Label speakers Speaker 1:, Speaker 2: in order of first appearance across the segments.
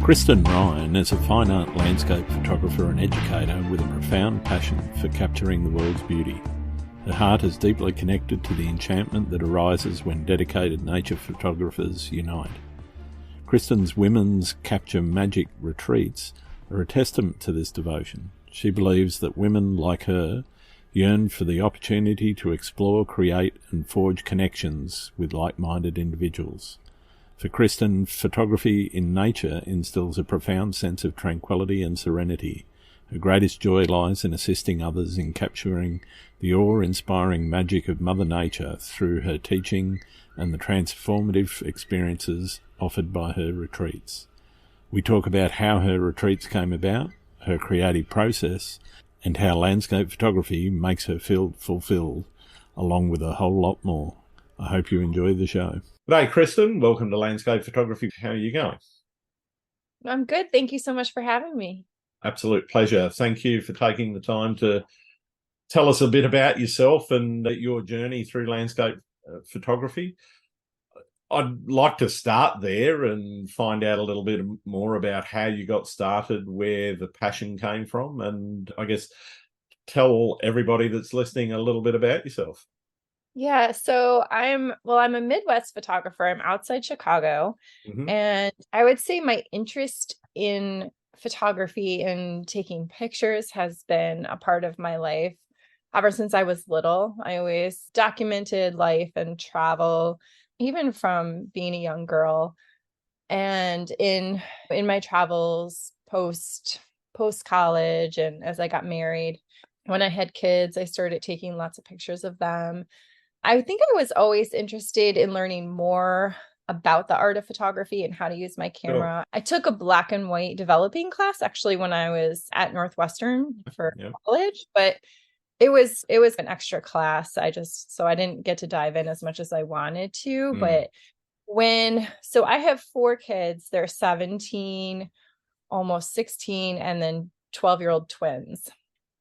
Speaker 1: Kristen Ryan is a fine art landscape photographer and educator with a profound passion for capturing the world's beauty. Her heart is deeply connected to the enchantment that arises when dedicated nature photographers unite. Kristen's Women's Capture Magic retreats are a testament to this devotion. She believes that women like her yearn for the opportunity to explore, create and forge connections with like-minded individuals. For Kristen, photography in nature instills a profound sense of tranquility and serenity. Her greatest joy lies in assisting others in capturing the awe-inspiring magic of Mother Nature through her teaching and the transformative experiences offered by her retreats. We talk about how her retreats came about, her creative process, and how landscape photography makes her feel fulfilled, along with a whole lot more. I hope you enjoy the show. G'day, Kristen. Welcome to Landscape Photography. How are you going?
Speaker 2: I'm good. Thank you so much for having me.
Speaker 1: Absolute pleasure. Thank you for taking the time to tell us a bit about yourself and your journey through landscape photography. I'd like to start there and find out a little bit more about how you got started, where the passion came from, and I guess tell everybody that's listening a little bit about yourself.
Speaker 2: Yeah, so I'm a Midwest photographer. I'm outside Chicago, and I would say my interest in photography and taking pictures has been a part of my life ever since I was little. I always documented life and travel, even from being a young girl. And in my travels post college and as I got married, when I had kids, I started taking lots of pictures of them. I think I was always interested in learning more about the art of photography and how to use my camera. I took a black and white developing class actually when I was at Northwestern for college, but it was an extra class. I didn't get to dive in as much as I wanted to, but so I have 4 kids. They're 17, almost 16, and then 12-year-old twins.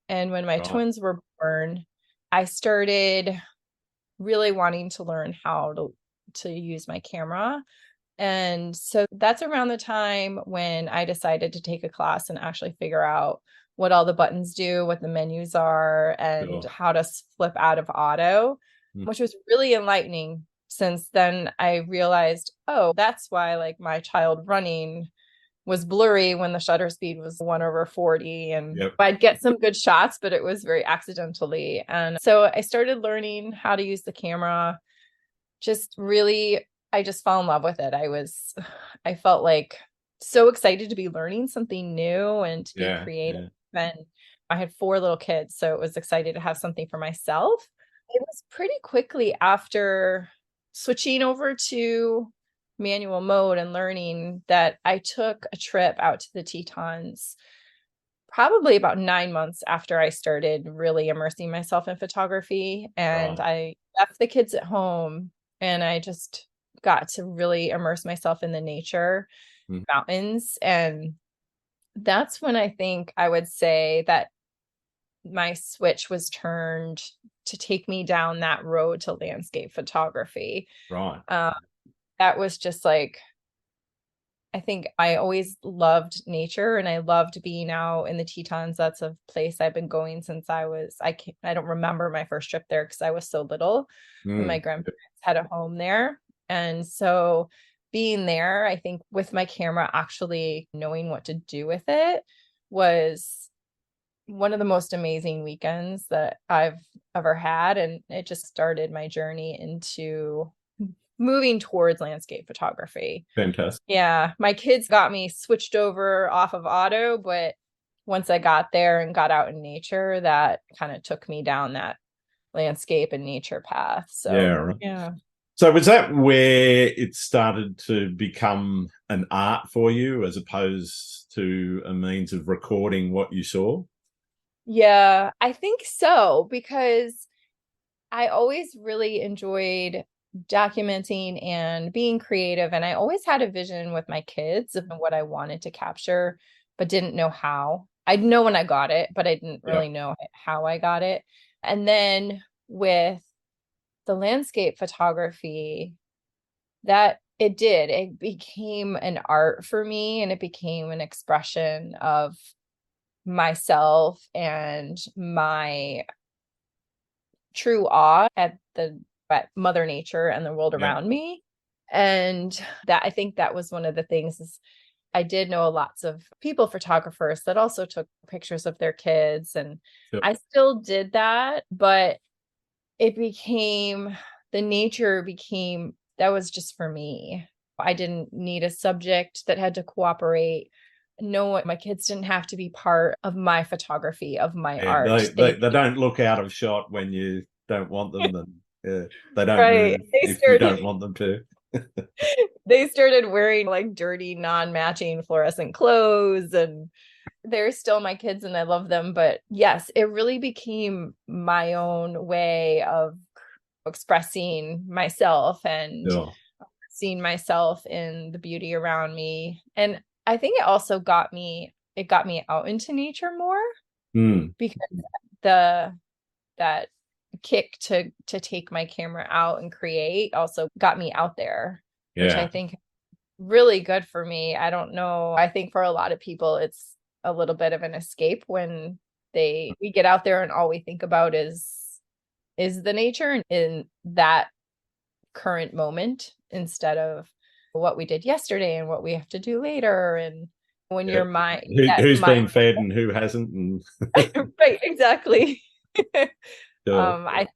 Speaker 2: And when my twins were born, I started really wanting to learn how to use my camera. And so that's around the time when I decided to take a class and actually figure out what all the buttons do, what the menus are, and how to flip out of auto, which was really enlightening. Since then I realized, oh, that's why like my child running was blurry when the shutter speed was 1/40, and I'd get some good shots, but it was very accidentally. And so I started learning how to use the camera. I just fell in love with it. I felt like so excited to be learning something new and to be creative. And I had 4 little kids, so it was excited to have something for myself. It was pretty quickly after switching over to manual mode and learning that I took a trip out to the Tetons probably about 9 months after I started really immersing myself in photography. And I left the kids at home and I just got to really immerse myself in the nature, mountains. And that's when I think I would say that my switch was turned to take me down that road to landscape photography. That was just like, I think I always loved nature and I loved being out in the Tetons. That's a place I've been going since I don't remember my first trip there because I was so little when my grandparents had a home there. And so being there, I think with my camera, actually knowing what to do with it was one of the most amazing weekends that I've ever had. And it just started my journey into moving towards landscape photography.
Speaker 1: Fantastic.
Speaker 2: Yeah, my kids got me switched over off of auto, but once I got there and got out in nature, that kind of took me down that landscape and nature path. So yeah.
Speaker 1: So was that where it started to become an art for you as opposed to a means of recording what you saw?
Speaker 2: Yeah, I think so, because I always really enjoyed documenting and being creative. And I always had a vision with my kids of what I wanted to capture, but didn't know how. I'd know when I got it, but I didn't really know how I got it. And then with the landscape photography, that it did. It became an art for me, and it became an expression of myself and my true awe at Mother Nature and the world
Speaker 1: Yeah.
Speaker 2: around me. And that, I think that was one of the things, is I did know lots of people photographers that also took pictures of their kids, and
Speaker 1: Sure.
Speaker 2: I still did that, but it became the nature became that was just for me. I didn't need a subject that had to cooperate. No, my kids didn't have to be part of my photography, of my
Speaker 1: Yeah,
Speaker 2: art.
Speaker 1: they don't look out of shot when you don't want them, and they don't
Speaker 2: Right.
Speaker 1: move if you don't want them to.
Speaker 2: They started wearing like dirty, non-matching fluorescent clothes, and they're still my kids and I love them. But yes, it really became my own way of expressing myself and
Speaker 1: Sure.
Speaker 2: seeing myself in the beauty around me. And I think it got me out into nature more,
Speaker 1: Mm.
Speaker 2: because the that kick to take my camera out and create also got me out there, which I
Speaker 1: Yeah.
Speaker 2: think really good for me. I don't know. I think for a lot of people, it's a little bit of an escape when we get out there and all we think about is the nature and in that current moment, instead of what we did yesterday and what we have to do later. And when
Speaker 1: Yeah.
Speaker 2: your mind,
Speaker 1: Who's been fed and who hasn't? And
Speaker 2: right, exactly.
Speaker 1: sure.
Speaker 2: I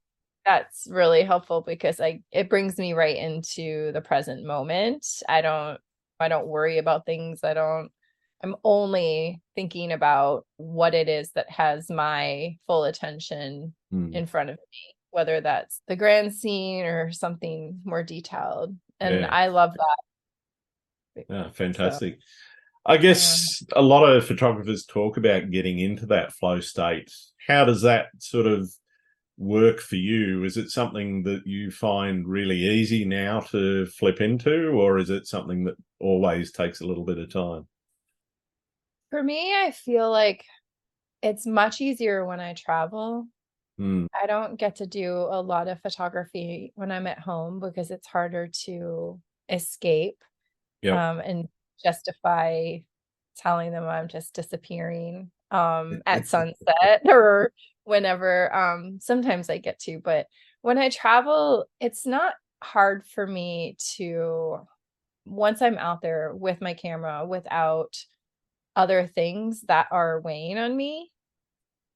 Speaker 2: That's really helpful because it brings me right into the present moment. I don't worry about things. I'm only thinking about what it is that has my full attention
Speaker 1: Mm.
Speaker 2: in front of me, whether that's the grand scene or something more detailed. And
Speaker 1: Yeah.
Speaker 2: I love that.
Speaker 1: Yeah,
Speaker 2: So,
Speaker 1: fantastic. I
Speaker 2: yeah.
Speaker 1: guess a lot of photographers talk about getting into that flow state. How does that sort of work for you? Is it something that you find really easy now to flip into, or is it something that always takes a little bit of time?
Speaker 2: For me, I feel like it's much easier when I travel.
Speaker 1: Mm.
Speaker 2: I don't get to do a lot of photography when I'm at home because it's harder to escape,
Speaker 1: Yep.
Speaker 2: and justify telling them I'm just disappearing at sunset or whenever. Sometimes I get to, but when I travel, it's not hard for me to, once I'm out there with my camera without other things that are weighing on me,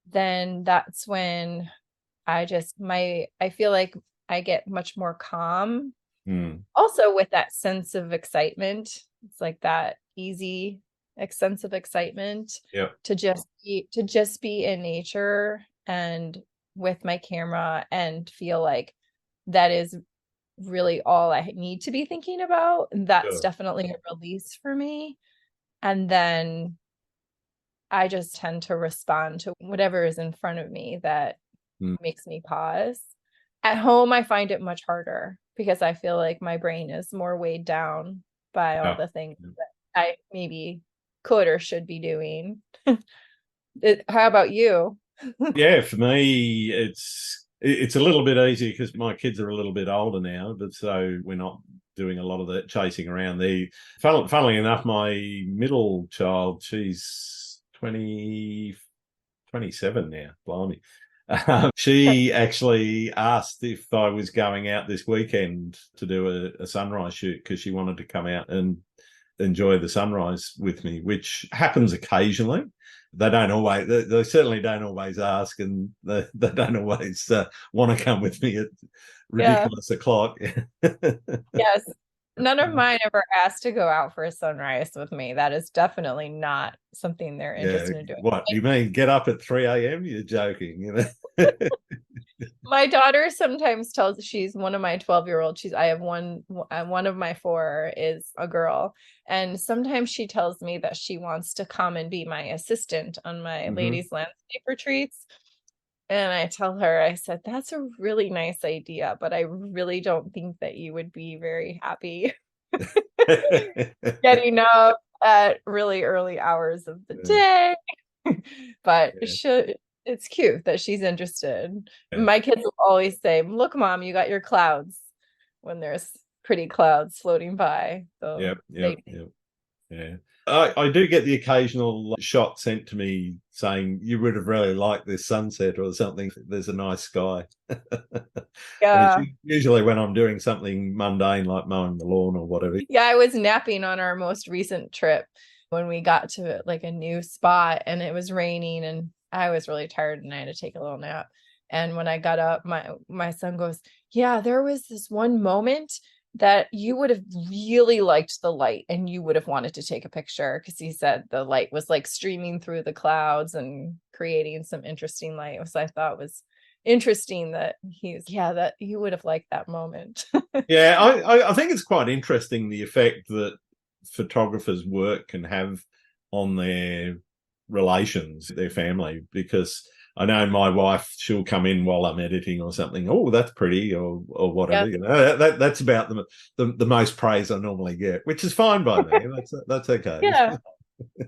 Speaker 2: then that's when I feel like I get much more calm.
Speaker 1: Mm.
Speaker 2: Also with that sense of excitement. It's like that easy sense of excitement
Speaker 1: Yep.
Speaker 2: to just be in nature and with my camera and feel like that is really all I need to be thinking about. And that's
Speaker 1: Sure.
Speaker 2: definitely a release for me. And then I just tend to respond to whatever is in front of me that
Speaker 1: Mm.
Speaker 2: makes me pause. At home, I find it much harder because I feel like my brain is more weighed down by all
Speaker 1: Yeah.
Speaker 2: the things that I maybe could or should be doing. How about you?
Speaker 1: Yeah, for me, it's a little bit easier because my kids are a little bit older now, but so we're not doing a lot of that chasing around. Funnily enough, my middle child, she's 27 now. Blimey. She actually asked if I was going out this weekend to do a sunrise shoot because she wanted to come out and enjoy the sunrise with me, which happens occasionally. They certainly don't always ask, and they don't always want to come with me at
Speaker 2: Yeah.
Speaker 1: ridiculous o'clock.
Speaker 2: Yes. None of mine ever asked to go out for a sunrise with me. That is definitely not something they're
Speaker 1: Yeah,
Speaker 2: interested in doing.
Speaker 1: what you mean? Get up at 3 a.m.? You're joking, you know?
Speaker 2: My daughter sometimes tells she's one of my 12-year-old. I have one of my four is a girl. And sometimes she tells me that she wants to come and be my assistant on my
Speaker 1: Hmm.
Speaker 2: ladies landscape retreats. And I tell her, I said, that's a really nice idea, but I really don't think that you would be very happy getting up at really early hours of the
Speaker 1: Yeah,
Speaker 2: day. But
Speaker 1: yeah,
Speaker 2: it's cute that she's interested.
Speaker 1: yeah.
Speaker 2: My kids will always say, "Look, mom, you got your clouds," when there's pretty clouds floating by. So
Speaker 1: Yep, yep, yep. Yeah. I do get the occasional shot sent to me saying you would have really liked this sunset or something. There's a nice sky. And it's
Speaker 2: yeah.
Speaker 1: usually when I'm doing something mundane like mowing the lawn or whatever.
Speaker 2: Yeah, I was napping on our most recent trip when we got to like a new spot and it was raining and I was really tired and I had to take a little nap. And when I got up, my son goes, "Yeah, there was this one moment that you would have really liked the light and you would have wanted to take a picture," because he said the light was like streaming through the clouds and creating some interesting light. So I thought was interesting that that you would have liked that moment.
Speaker 1: Yeah, I think it's quite interesting the effect that photographers' work can have on their relations, their family, because I know my wife, she'll come in while I'm editing or something. Oh, that's pretty, or whatever.
Speaker 2: Yeah.
Speaker 1: You know, that's about the most praise I normally get, which is fine by me. That's okay.
Speaker 2: Yeah.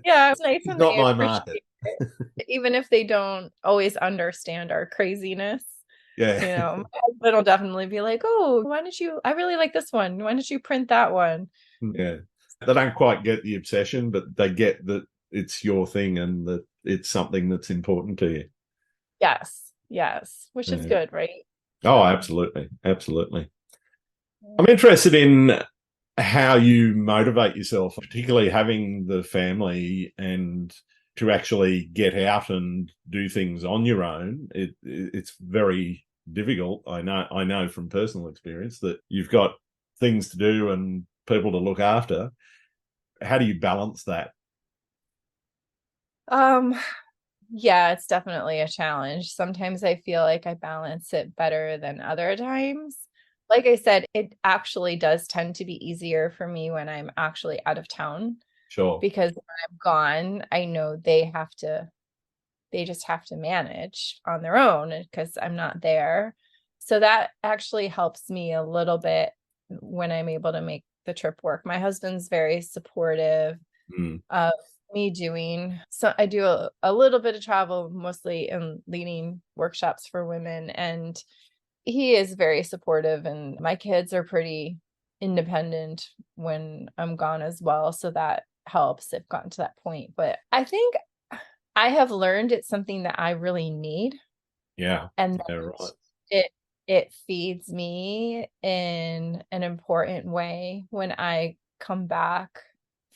Speaker 2: Yeah, it's nice
Speaker 1: It's
Speaker 2: when
Speaker 1: not
Speaker 2: they
Speaker 1: my market.
Speaker 2: appreciate it, even if they don't always understand our craziness.
Speaker 1: Yeah.
Speaker 2: My husband will definitely be like, "Oh, I really like this one. Why don't you print that one?"
Speaker 1: Yeah. They don't quite get the obsession, but they get that it's your thing and that it's something that's important to you.
Speaker 2: Yes, yes, which is
Speaker 1: Yeah.
Speaker 2: good, right?
Speaker 1: Oh, absolutely. Absolutely. I'm interested in how you motivate yourself, particularly having the family and to actually get out and do things on your own. It's very difficult. I know from personal experience that you've got things to do and people to look after. How do you balance that?
Speaker 2: Um, yeah, it's definitely a challenge. Sometimes I feel like I balance it better than other times. Like I said, it actually does tend to be easier for me when I'm actually out of town
Speaker 1: Sure.
Speaker 2: because when I'm gone, I know they just have to manage on their own because I'm not there. So that actually helps me a little bit when I'm able to make the trip work. My husband's very supportive
Speaker 1: Mm.
Speaker 2: of me doing so. I do a little bit of travel, mostly in leading workshops for women, and he is very supportive. And my kids are pretty independent when I'm gone as well. So that helps. I've gotten to that point. But I think I have learned it's something that I really need
Speaker 1: Yeah.
Speaker 2: and
Speaker 1: Yeah,
Speaker 2: that
Speaker 1: right.
Speaker 2: it feeds me in an important way when I come back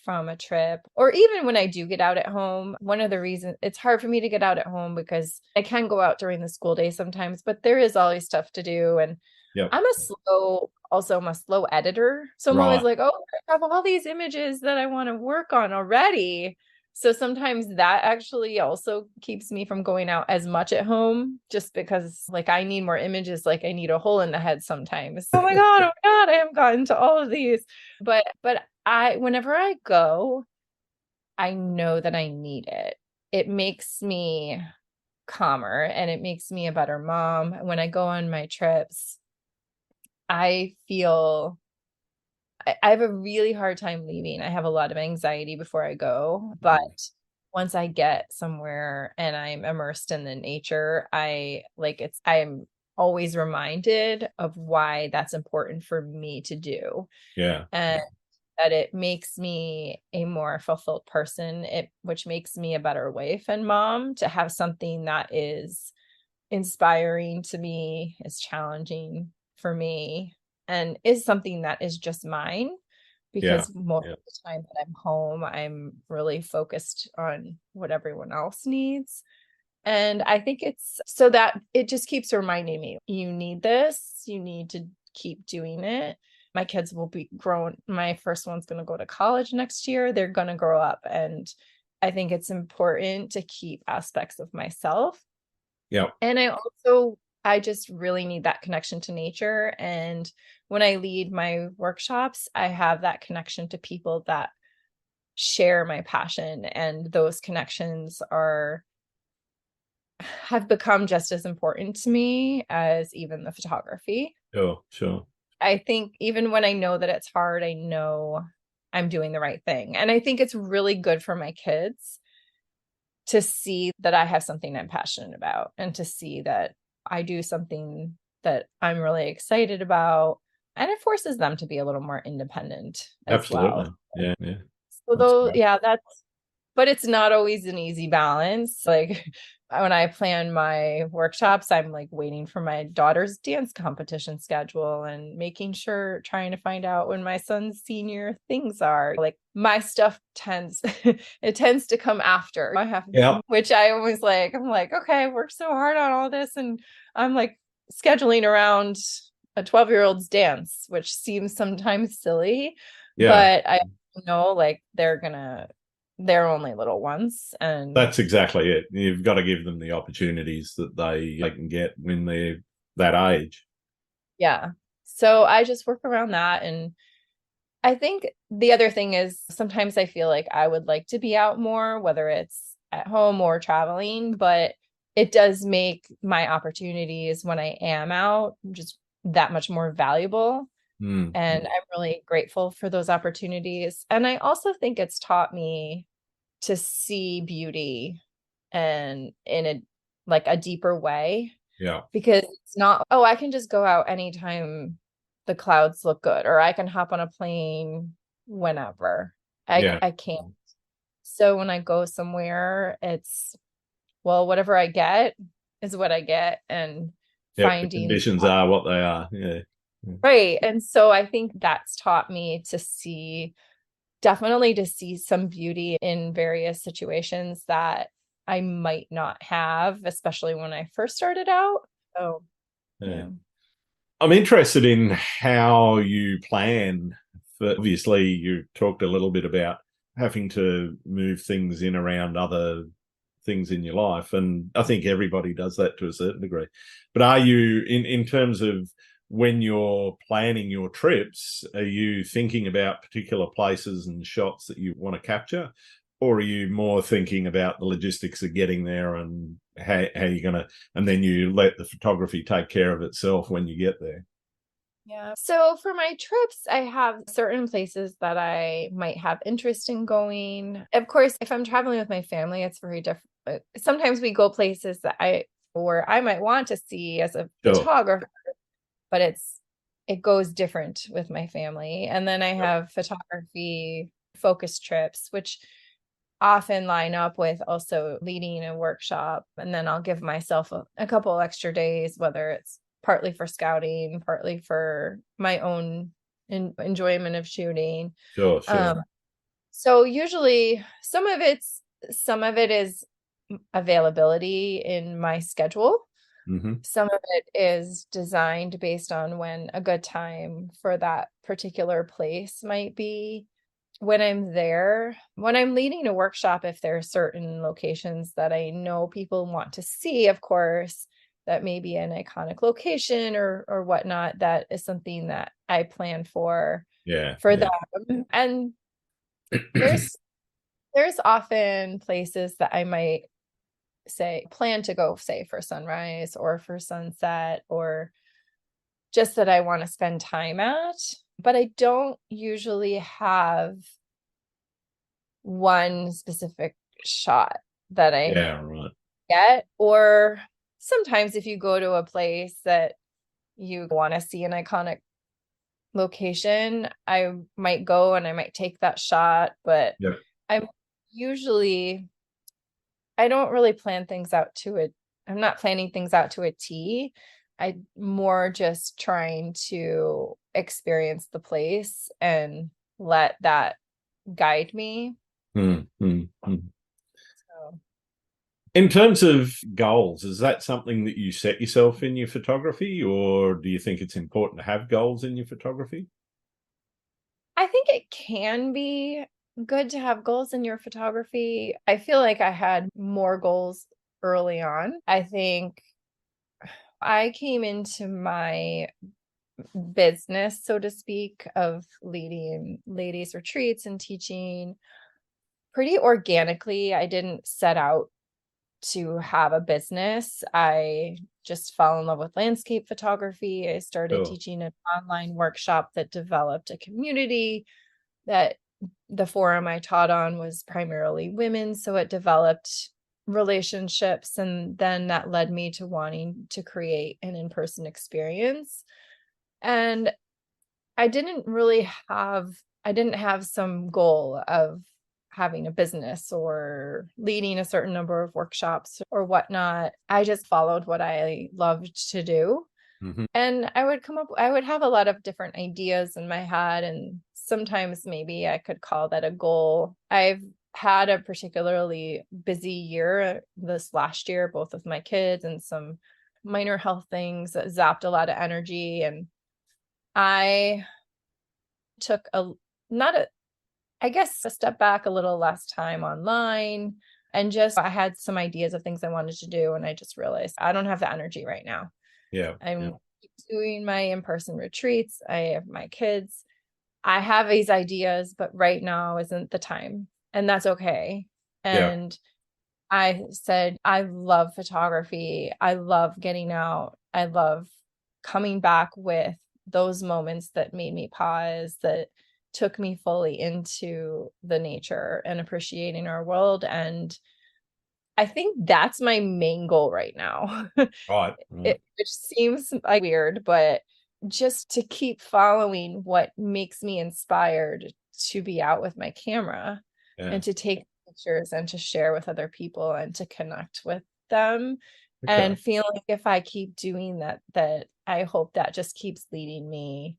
Speaker 2: from a trip or even when I do get out at home. One of the reasons it's hard for me to get out at home because I can go out during the school day sometimes, but there is always stuff to do and
Speaker 1: Yep.
Speaker 2: I'm a slow editor. So I'm always
Speaker 1: Right.
Speaker 2: like, oh, I have all these images that I want to work on already. So sometimes that actually also keeps me from going out as much at home just because like I need more images, like I need a hole in the head sometimes. Oh my God, I haven't gotten to all of these. But whenever I go, I know that I need it. It makes me calmer and it makes me a better mom. When I go on my trips, I feel I have a really hard time leaving. I have a lot of anxiety before I go, but once I get somewhere and I'm immersed in the nature, I'm always reminded of why that's important for me to do.
Speaker 1: Yeah.
Speaker 2: And that it makes me a more fulfilled person, which makes me a better wife and mom to have something that is inspiring to me, is challenging for me, and is something that is just mine
Speaker 1: Yeah.
Speaker 2: because most
Speaker 1: Yeah.
Speaker 2: of the time that I'm home, I'm really focused on what everyone else needs. And I think it's so that it just keeps reminding me, you need this, you need to keep doing it. My kids will be grown. My first one's going to go to college next year. They're going to grow up. And I think it's important to keep aspects of myself.
Speaker 1: Yeah.
Speaker 2: And I just really need that connection to nature. And when I lead my workshops, I have that connection to people that share my passion. And those connections have become just as important to me as even the photography.
Speaker 1: Sure. Sure.
Speaker 2: I think even when I know that it's hard, I know I'm doing the right thing. And I think it's really good for my kids to see that I have something I'm passionate about and to see that I do something that I'm really excited about. and it forces them to be a little more independent as
Speaker 1: Absolutely.
Speaker 2: well.
Speaker 1: Yeah. Yeah.
Speaker 2: So
Speaker 1: That's
Speaker 2: though,
Speaker 1: great.
Speaker 2: yeah, but it's not always an easy balance. Like when I plan my workshops, I'm like waiting for my daughter's dance competition schedule and making sure, trying to find out when my son's senior things are. Like my stuff it tends to come after I have,
Speaker 1: Yeah.
Speaker 2: which I always like, I'm like, okay, I worked so hard on all this. And I'm like scheduling around a 12-year-old's dance, which seems sometimes silly,
Speaker 1: Yeah.
Speaker 2: but I know like they're only little ones, and
Speaker 1: That's exactly it. You've got to give them the opportunities that they can get when they're that age.
Speaker 2: yeah. So I just work around that. And I think the other thing is sometimes I feel like I would like to be out more, whether it's at home or traveling, but it does make my opportunities when I am out just that much more valuable.
Speaker 1: Mm.
Speaker 2: And I'm really grateful for those opportunities. And I also think it's taught me to see beauty and in a like a deeper way,
Speaker 1: Yeah.
Speaker 2: because it's not, oh, I can just go out anytime the clouds look good, or I can hop on a plane whenever.
Speaker 1: Yeah.
Speaker 2: I can't. So when I go somewhere, it's, well, whatever I get is what I get, and
Speaker 1: Yep. The
Speaker 2: finding
Speaker 1: conditions are what they are. Yeah.
Speaker 2: right. And so I think that's taught me to see, definitely to see some beauty in various situations that I might not have, especially when I first started out. So,
Speaker 1: Yeah.
Speaker 2: yeah.
Speaker 1: I'm interested in how you plan. Obviously, you talked a little bit about having to move things in around other things in your life, and I think everybody does that to a certain degree. But are you, in terms of when you're planning your trips, are you thinking about particular places and shots that you want to capture, or are you more thinking about the logistics of getting there and how you're going to, and then you let the photography take care of itself when you get there?
Speaker 2: Yeah. So for my trips, I have certain places that I might have interest in going. Of course, if I'm traveling with my family, it's very different. Sometimes we go places that or I might want to see as a
Speaker 1: Sure.
Speaker 2: photographer, but it goes different with my family. And then I
Speaker 1: Yep.
Speaker 2: have photography focus trips, which often line up with also leading a workshop. And then I'll give myself a couple extra days, whether it's partly for scouting, partly for my own enjoyment of shooting.
Speaker 1: Sure. Sure.
Speaker 2: So usually some of it is availability in my schedule.
Speaker 1: Hmm.
Speaker 2: Some of it is designed based on when a good time for that particular place might be. When I'm there, when I'm leading a workshop, if there are certain locations that I know people want to see, of course, that may be an iconic location or whatnot, that is something that I plan
Speaker 1: Yeah.
Speaker 2: for
Speaker 1: Yeah.
Speaker 2: them. And there's there's often places that I might say plan to go, say for sunrise or for sunset, or just that I want to spend time at, but I don't usually have one specific shot that I
Speaker 1: Yeah. Right.
Speaker 2: get. Or sometimes if you go to a place that you want to see an iconic location, I might go and I might take that shot, but
Speaker 1: Yep.
Speaker 2: I'm usually, I don't really plan things out to it. I'm not planning things out to a T. I'm more just trying to experience the place and let that guide me.
Speaker 1: Mm, mm, mm.
Speaker 2: So
Speaker 1: In terms of goals, is that something that you set yourself in your photography, or do you think it's important to have goals in your photography?
Speaker 2: I think it can be good to have goals in your photography. I feel like I had more goals early on. I think I came into my business, so to speak, of leading ladies retreats and teaching pretty organically. I didn't set out to have a business. I just fell in love with landscape photography. I started
Speaker 1: Sure.
Speaker 2: teaching an online workshop that developed a community. That the forum I taught on was primarily women, so it developed relationships, and then that led me to wanting to create an in-person experience. And I didn't really have, I didn't have some goal of having a business or leading a certain number of workshops or whatnot. I just followed what I loved to do.
Speaker 1: Mm-hmm.
Speaker 2: And I would have a lot of different ideas in my head. And sometimes maybe I could call that a goal. I've had a particularly busy year this last year, both with my kids and some minor health things that zapped a lot of energy. And I took not a, I guess, a step back a little less time online. And just, I had some ideas of things I wanted to do. And I just realized I don't have the energy right now.
Speaker 1: Yeah.
Speaker 2: I'm doing my in-person retreats. I have my kids. I have these ideas, but right now isn't the time. And that's okay.
Speaker 1: Yeah.
Speaker 2: And I said, I love photography. I love getting out. I love coming back with those moments that made me pause, that took me fully into the nature and appreciating our world. And I think that's my main goal right now.
Speaker 1: Right.
Speaker 2: Which seems like weird, but just to keep following what makes me inspired to be out with my camera
Speaker 1: Yeah.
Speaker 2: and to take pictures and to share with other people and to connect with them.
Speaker 1: Okay.
Speaker 2: And feel like if I keep doing that, that I hope that just keeps leading me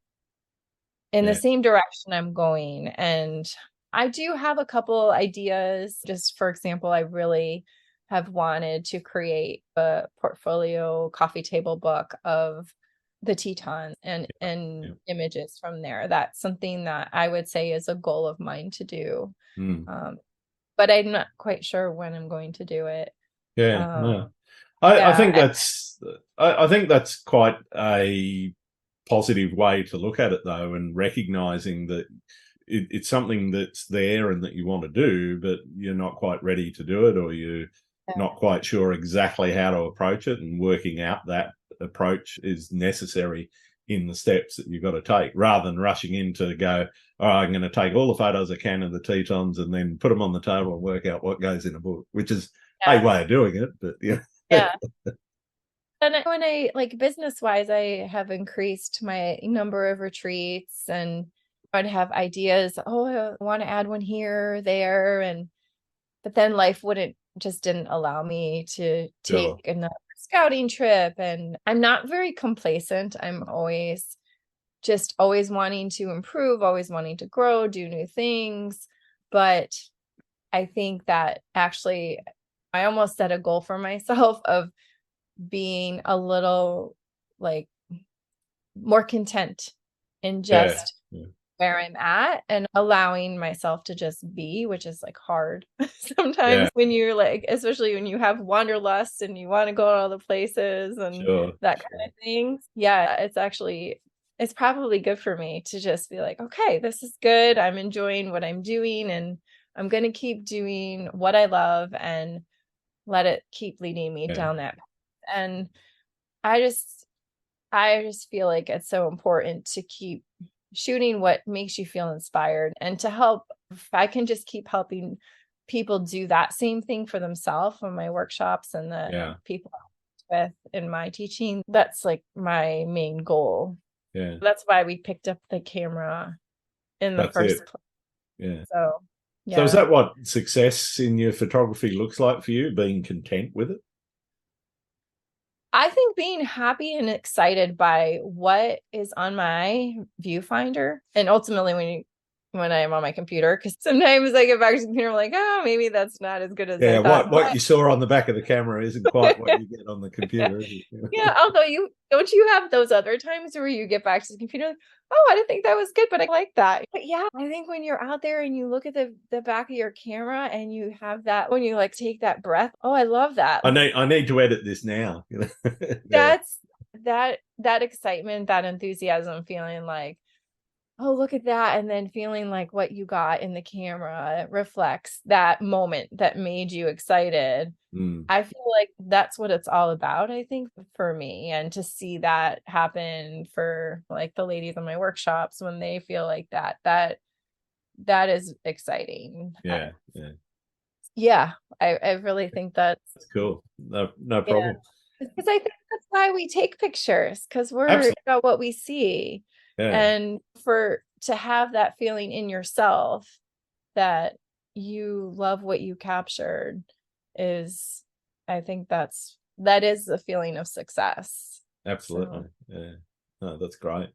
Speaker 2: in the
Speaker 1: Yeah.
Speaker 2: same direction I'm going. And I do have a couple ideas. Just for example, I really have wanted to create a portfolio coffee table book of the Tetons and
Speaker 1: Yeah.
Speaker 2: images from there. That's something that I would say is a goal of mine to do.
Speaker 1: Mm.
Speaker 2: But I'm not quite sure when I'm going to do it.
Speaker 1: Yeah.
Speaker 2: Um,
Speaker 1: No. I think
Speaker 2: yeah,
Speaker 1: I think that's quite a positive way to look at it, though, and recognizing that it's something that's there and that you want to do, but you're not quite ready to do it, or you're not quite sure exactly how to approach it, and working out that approach is necessary in the steps that you've got to take, rather than rushing in to go, oh, I'm going to take all the photos I can of the Tetons and then put them on the table and work out what goes in a book, which is a
Speaker 2: yeah,
Speaker 1: way of doing it, but yeah.
Speaker 2: yeah. And when I like business wise, I have increased my number of retreats and I'd have ideas. Oh, I want to add one here, there. And, but then life didn't allow me to take
Speaker 1: Sure.
Speaker 2: another scouting trip. And I'm not very complacent. I'm always wanting to improve, always wanting to grow, do new things. But I think that actually I almost set a goal for myself of being a little like more content in
Speaker 1: Yeah.
Speaker 2: just
Speaker 1: Yeah.
Speaker 2: where I'm at and allowing myself to just be, which is like hard
Speaker 1: Yeah.
Speaker 2: sometimes when you're like, especially when you have wanderlust and you want to go to all the places and
Speaker 1: Sure.
Speaker 2: that kind
Speaker 1: Sure.
Speaker 2: of thing. Yeah, it's probably good for me to just be like, okay, this is good. I'm enjoying what I'm doing and I'm going to keep doing what I love and let it keep leading me
Speaker 1: Yeah.
Speaker 2: down that path. And I just I just feel like it's so important to keep shooting what makes you feel inspired and to help. If I can just keep helping people do that same thing for themselves in my workshops and the
Speaker 1: Yeah.
Speaker 2: people I'm with in my teaching, that's like my main goal.
Speaker 1: Yeah.
Speaker 2: That's why we picked up the camera in the
Speaker 1: That's it.
Speaker 2: first place.
Speaker 1: Yeah.
Speaker 2: So,
Speaker 1: So is
Speaker 2: yeah.
Speaker 1: that what success in your photography looks like for you, being content with it?
Speaker 2: I think being happy and excited by what is on my viewfinder and ultimately when I am on my computer, because sometimes I get back to the computer, I'm like, oh, maybe that's not as good as I
Speaker 1: Yeah,
Speaker 2: thought.
Speaker 1: what you saw on the back of the camera isn't quite what you get on the computer, is
Speaker 2: Yeah,
Speaker 1: it?
Speaker 2: although you don't you have those other times where you get back to the computer, like, oh, I didn't think that was good, but I like that. But yeah, I think when you're out there and you look at the back of your camera and you have that when you like take that breath, oh, I love that.
Speaker 1: I need to edit this now. Yeah.
Speaker 2: That's that excitement, that enthusiasm, feeling like, oh, look at that. And then feeling like what you got in the camera reflects that moment that made you excited.
Speaker 1: Mm.
Speaker 2: I feel like that's what it's all about, I think, for me. And to see that happen for like the ladies in my workshops when they feel like that is exciting.
Speaker 1: Yeah. Yeah.
Speaker 2: Yeah, I really think that's,
Speaker 1: That's cool. No
Speaker 2: yeah.
Speaker 1: problem.
Speaker 2: Because I think that's why we take pictures, because we're
Speaker 1: Absolutely.
Speaker 2: about what we see.
Speaker 1: Yeah.
Speaker 2: And to have that feeling in yourself that you love what you captured is, I think that is the feeling of success.
Speaker 1: Absolutely.
Speaker 2: So,
Speaker 1: Yeah. No, that's great.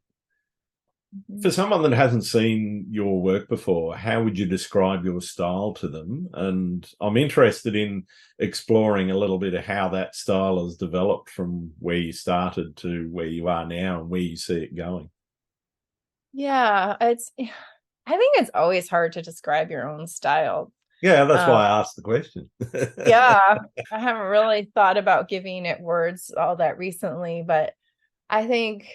Speaker 2: mhm.
Speaker 1: For someone that hasn't seen your work before, how would you describe your style to them? And I'm interested in exploring a little bit of how that style has developed from where you started to where you are now and where you see it going.
Speaker 2: Yeah, I think it's always hard to describe your own style.
Speaker 1: Yeah, that's
Speaker 2: Um,
Speaker 1: why I asked the question.
Speaker 2: yeah, I haven't really thought about giving it words all that recently, but I think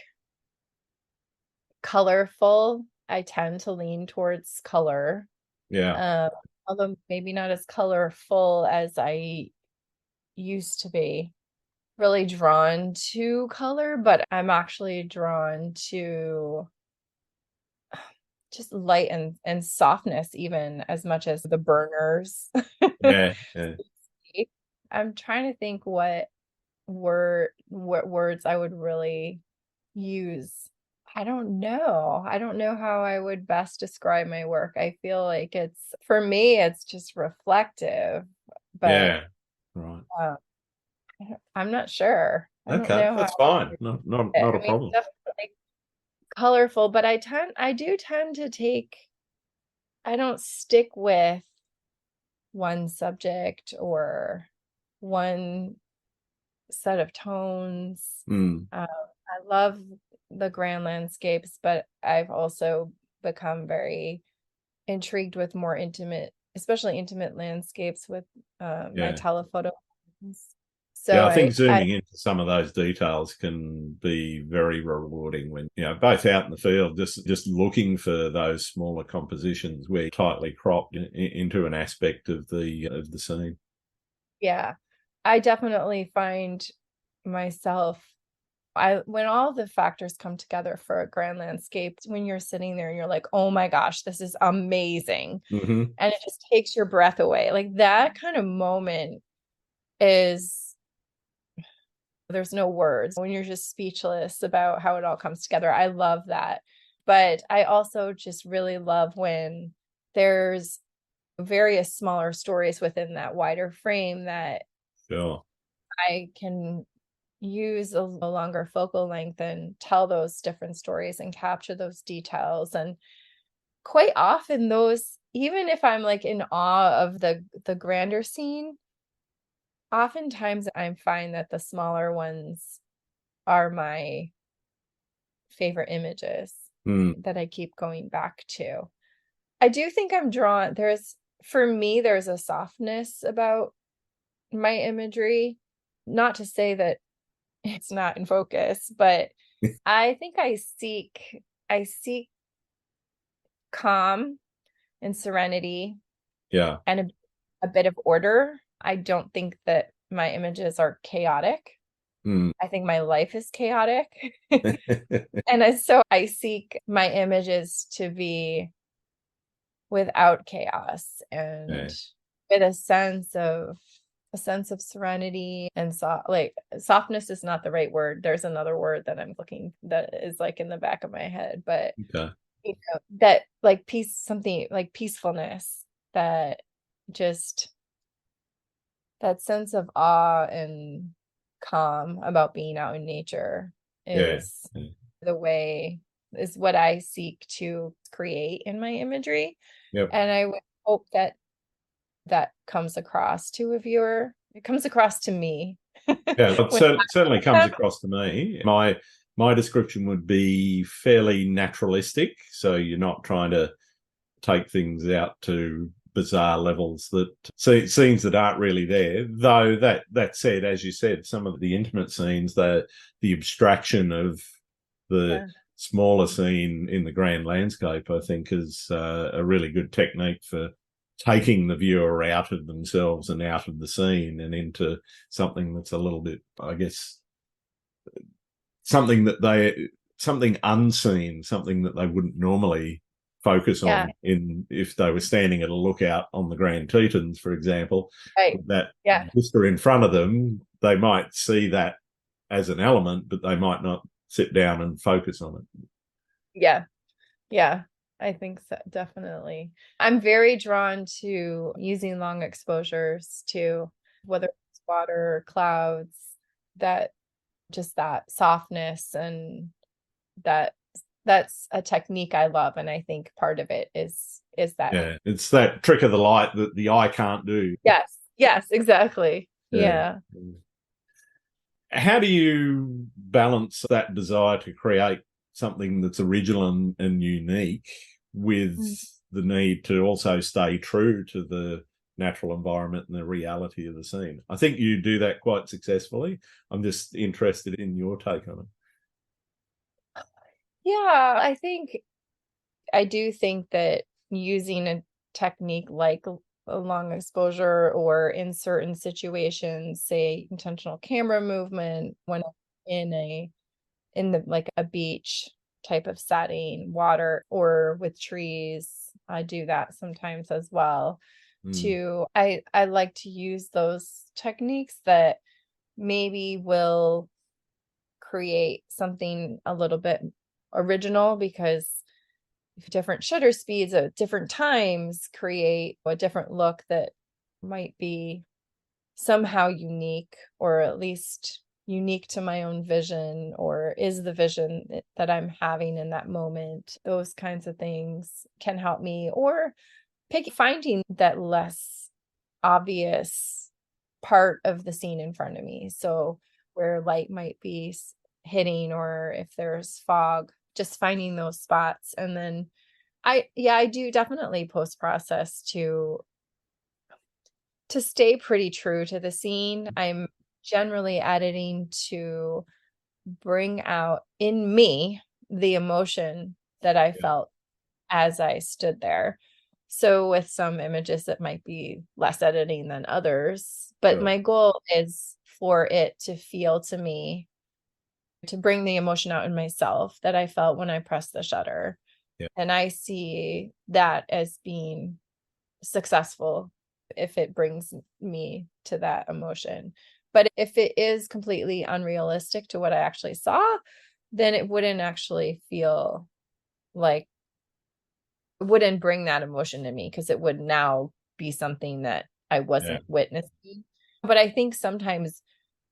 Speaker 2: colorful, I tend to lean towards color.
Speaker 1: Yeah,
Speaker 2: Um, Although maybe not as colorful as I used to be. Really drawn to color, but I'm actually drawn to just light and softness even as much as the burners.
Speaker 1: yeah, yeah.
Speaker 2: I'm trying to think what words I would really use. I don't know how I would best describe my work. I feel like for me it's just reflective, but
Speaker 1: Yeah. Right.
Speaker 2: uh, I'm not sure. I don't
Speaker 1: Okay,
Speaker 2: know how
Speaker 1: that's fine. Not a
Speaker 2: I mean,
Speaker 1: problem.
Speaker 2: definitely colorful, but I do tend to I don't stick with one subject or one set of tones.
Speaker 1: Mm,
Speaker 2: I love the grand landscapes, but I've also become very intrigued with more intimate, especially intimate landscapes with my
Speaker 1: yeah.
Speaker 2: telephoto lens.
Speaker 1: Yeah,
Speaker 2: So
Speaker 1: I think
Speaker 2: I
Speaker 1: zooming into some of those details can be very rewarding when, both out in the field, just looking for those smaller compositions where tightly cropped into an aspect of the scene.
Speaker 2: yeah, I definitely find myself I when all the factors come together for a grand landscape, when you're sitting there and you're like, "Oh my gosh, this is amazing."
Speaker 1: Hmm.
Speaker 2: And it just takes your breath away. Like that kind of moment is there's no words when you're just speechless about how it all comes together. I love that. But I also just really love when there's various smaller stories within that wider frame that
Speaker 1: Sure.
Speaker 2: I can use a longer focal length and tell those different stories and capture those details. And quite often those, even if I'm like in awe of the grander scene, oftentimes I find that the smaller ones are my favorite images
Speaker 1: Mm,
Speaker 2: that I keep going back to. I do think I'm drawn, for me, there's a softness about my imagery. Not to say that it's not in focus, but I think I seek calm and serenity
Speaker 1: yeah.
Speaker 2: and a bit of order. I don't think that my images are chaotic.
Speaker 1: Mm.
Speaker 2: I think my life is chaotic. So I seek my images to be without chaos and
Speaker 1: Yeah.
Speaker 2: with a sense of serenity and softness is not the right word. There's another word that I'm looking that is like in the back of my head, but
Speaker 1: Okay.
Speaker 2: that like peace, something like peacefulness, that just that sense of awe and calm about being out in nature
Speaker 1: Yeah.
Speaker 2: is
Speaker 1: Yeah.
Speaker 2: the way is what I seek to create in my imagery.
Speaker 1: Yep.
Speaker 2: And I would hope that that comes across to a viewer. It comes across to me.
Speaker 1: Yeah, it
Speaker 2: When
Speaker 1: certainly comes across to me. My description would be fairly naturalistic, so you're not trying to take things out to bizarre levels that scenes that aren't really there. Though that said, as you said, some of the intimate scenes, the abstraction of the
Speaker 2: yeah,
Speaker 1: smaller scene in the grand landscape, I think, is a really good technique for taking the viewer out of themselves and out of the scene and into something that's a little bit, I guess, something that something unseen, something that they wouldn't normally focus
Speaker 2: yeah,
Speaker 1: on in if they were standing at a lookout on the Grand Tetons, for example.
Speaker 2: right,
Speaker 1: That
Speaker 2: yeah,
Speaker 1: vista in front of them, they might see that as an element, but they might not sit down and focus on it.
Speaker 2: Yeah. Yeah. I think so, definitely. I'm very drawn to using long exposures to whether it's water or clouds, that just that softness, and that that's a technique I love. And I think part of it is that.
Speaker 1: Yeah, it's that trick of the light that the eye can't do.
Speaker 2: Yes. Yes, exactly.
Speaker 1: Yeah.
Speaker 2: Yeah.
Speaker 1: How do you balance that desire to create something that's original and unique with
Speaker 2: Mm.
Speaker 1: the need to also stay true to the natural environment and the reality of the scene? I think you do that quite successfully. I'm just interested in your take on
Speaker 2: Yeah, I do think that using a technique like a long exposure, or in certain situations, say intentional camera movement, when I'm in the like a beach type of setting, water, or with trees, I do that sometimes as well.
Speaker 1: it. Mm,
Speaker 2: I like to use those techniques that maybe will create something a little bit original, because different shutter speeds at different times create a different look that might be somehow unique, or at least unique to my own vision, or is the vision that I'm having in that moment. Those kinds of things can help me, or finding that less obvious part of the scene in front of me. So where light might be hitting, or if there's fog, just finding those spots. And then I do definitely post process to stay pretty true to the scene. I'm generally editing to bring out in me the emotion that I
Speaker 1: yeah,
Speaker 2: felt as I stood there. So with some images that might be less editing than others, but
Speaker 1: sure.
Speaker 2: my goal is for it to feel to me, to bring the emotion out in myself that I felt when I pressed the shutter.
Speaker 1: Yeah.
Speaker 2: And I see that as being successful if it brings me to that emotion. But if it is completely unrealistic to what I actually saw, then it wouldn't actually feel like, wouldn't bring that emotion to me, because it would now be something that I
Speaker 1: Yeah.
Speaker 2: wasn't witnessing. But I think sometimes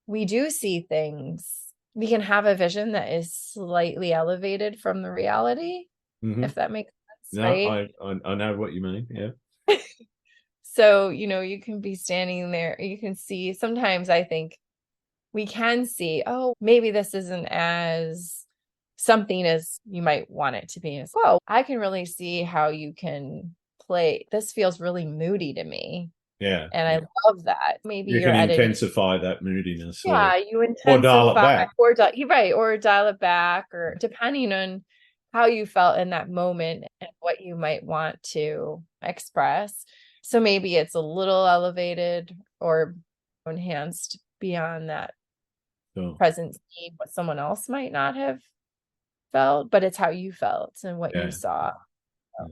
Speaker 2: we do see things, we can have a vision that is slightly elevated from the reality,
Speaker 1: Hmm.
Speaker 2: if that makes sense,
Speaker 1: No,
Speaker 2: right?
Speaker 1: I know what you mean. Yeah.
Speaker 2: So, you can be standing there, you can see, sometimes I think we can see, oh, maybe this isn't as something as you might want it to be. As well, I can really see how you can play. This feels really moody to me.
Speaker 1: Yeah.
Speaker 2: And I
Speaker 1: Yeah.
Speaker 2: love that. Maybe
Speaker 1: You
Speaker 2: you're
Speaker 1: can
Speaker 2: editing.
Speaker 1: intensify that moodiness
Speaker 2: Yeah, you
Speaker 1: or dial it
Speaker 2: intensify,
Speaker 1: back.
Speaker 2: or you're right, or dial it back, or depending on how you felt in that moment and what you might want to express. So maybe it's a little elevated or enhanced beyond that
Speaker 1: Sure.
Speaker 2: present scene, what someone else might not have felt, but it's how you felt and what you
Speaker 1: Yeah.
Speaker 2: saw.
Speaker 1: Yeah.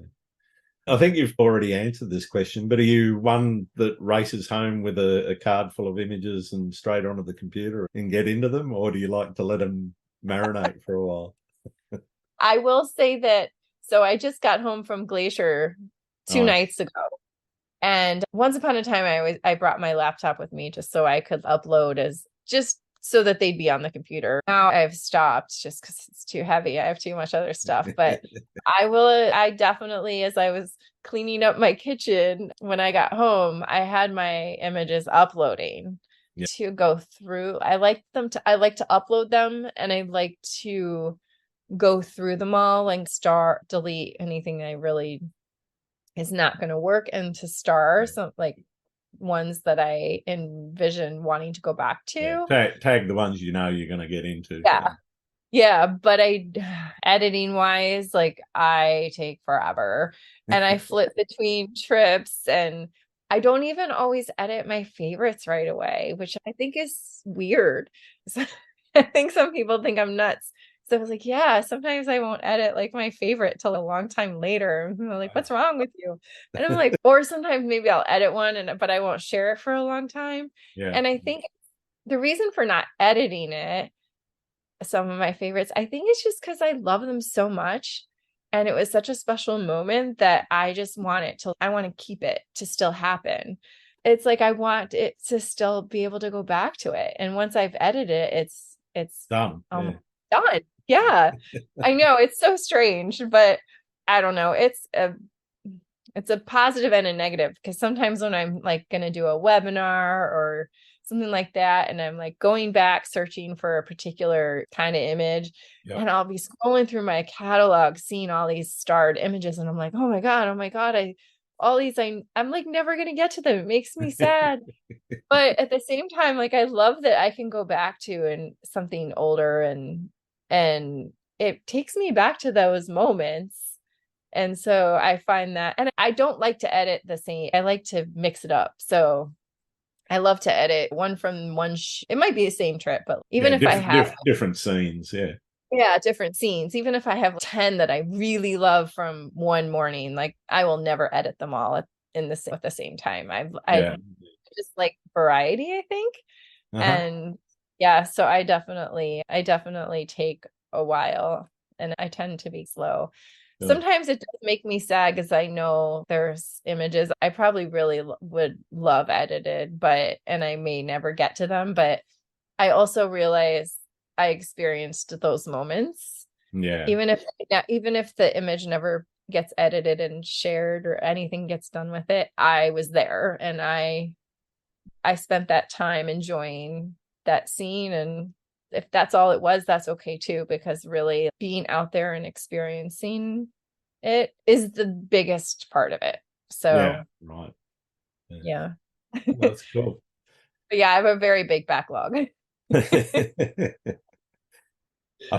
Speaker 1: I think you've already answered this question, but are you one that races home with a card full of images and straight onto the computer and get into them, or do you like to let them marinate for a while?
Speaker 2: I will say that, so I just got home from Glacier two
Speaker 1: Nice.
Speaker 2: nights ago. And once upon a time, I brought my laptop with me just so I could upload, as just so that they'd be on the computer. Now I've stopped just because it's too heavy. I have too much other stuff. But I definitely, as I was cleaning up my kitchen when I got home, I had my images uploading
Speaker 1: Yeah.
Speaker 2: to go through. I like to upload them, and I like to go through them all and delete anything that I really is not going to work, and to star some like ones that I envision wanting to go back
Speaker 1: Yeah.
Speaker 2: to.
Speaker 1: Tag the ones you know you're going to get into.
Speaker 2: Yeah. Yeah. But editing wise, like I take forever, and I flip between trips, and I don't even always edit my favorites right away, which I think is weird. So, I think some people think I'm nuts. So I was like, yeah, sometimes I won't edit like my favorite till a long time later. And they're like, what's wrong with you? And I'm like, or sometimes maybe I'll edit one but I won't share it for a long time.
Speaker 1: Yeah.
Speaker 2: And I think the reason for not editing it, some of my favorites, I think it's just because I love them so much And it was such a special moment that I just want I want to keep it to still happen. It's like I want it to still be able to go back to it. And once I've edited it, it's
Speaker 1: Done. Yeah.
Speaker 2: done. Yeah. I know it's so strange, but I don't know. It's a positive and a negative, because sometimes when I'm like going to do a webinar or something like that, and I'm like going back searching for a particular kind of image,
Speaker 1: Yep.
Speaker 2: and I'll be scrolling through my catalog, seeing all these starred images, and I'm like, oh my God, I'm like never going to get to them. It makes me sad. But at the same time, like I love that I can go back to and something older, and it takes me back to those moments. And so I find that, and I don't like to edit the same. I like to mix it up. So I love to edit one from it might be the same trip, but even if I have
Speaker 1: different scenes,
Speaker 2: different scenes, even if I have 10 that I really love from one morning, like I will never edit them all at the same time. I just like variety, I think. And yeah, so I definitely take a while, and I tend to be slow. Sometimes it does make me sad because I know there's images I probably really would love edited, and I may never get to them. But I also realize I experienced those moments.
Speaker 1: Yeah.
Speaker 2: Even if the image never gets edited and shared or anything gets done with it, I was there, and I spent that time enjoying that scene. And if that's all it was, that's okay too, because really being out there and experiencing it is the biggest part of it. So
Speaker 1: yeah, right.
Speaker 2: Yeah.
Speaker 1: Well, that's cool.
Speaker 2: But yeah, I have a very big backlog.
Speaker 1: I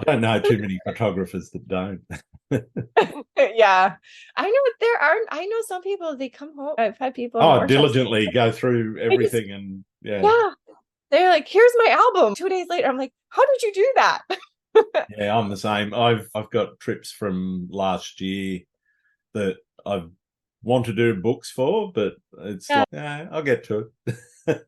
Speaker 1: don't know too many photographers that don't.
Speaker 2: Yeah. I know some people, they come home. I've had people
Speaker 1: diligently go through everything, and
Speaker 2: yeah. They're like, here's my album. 2 days later, I'm like, how did you do that?
Speaker 1: Yeah, I'm the same. I've got trips from last year that I want to do books for, but it's like, I'll get to it.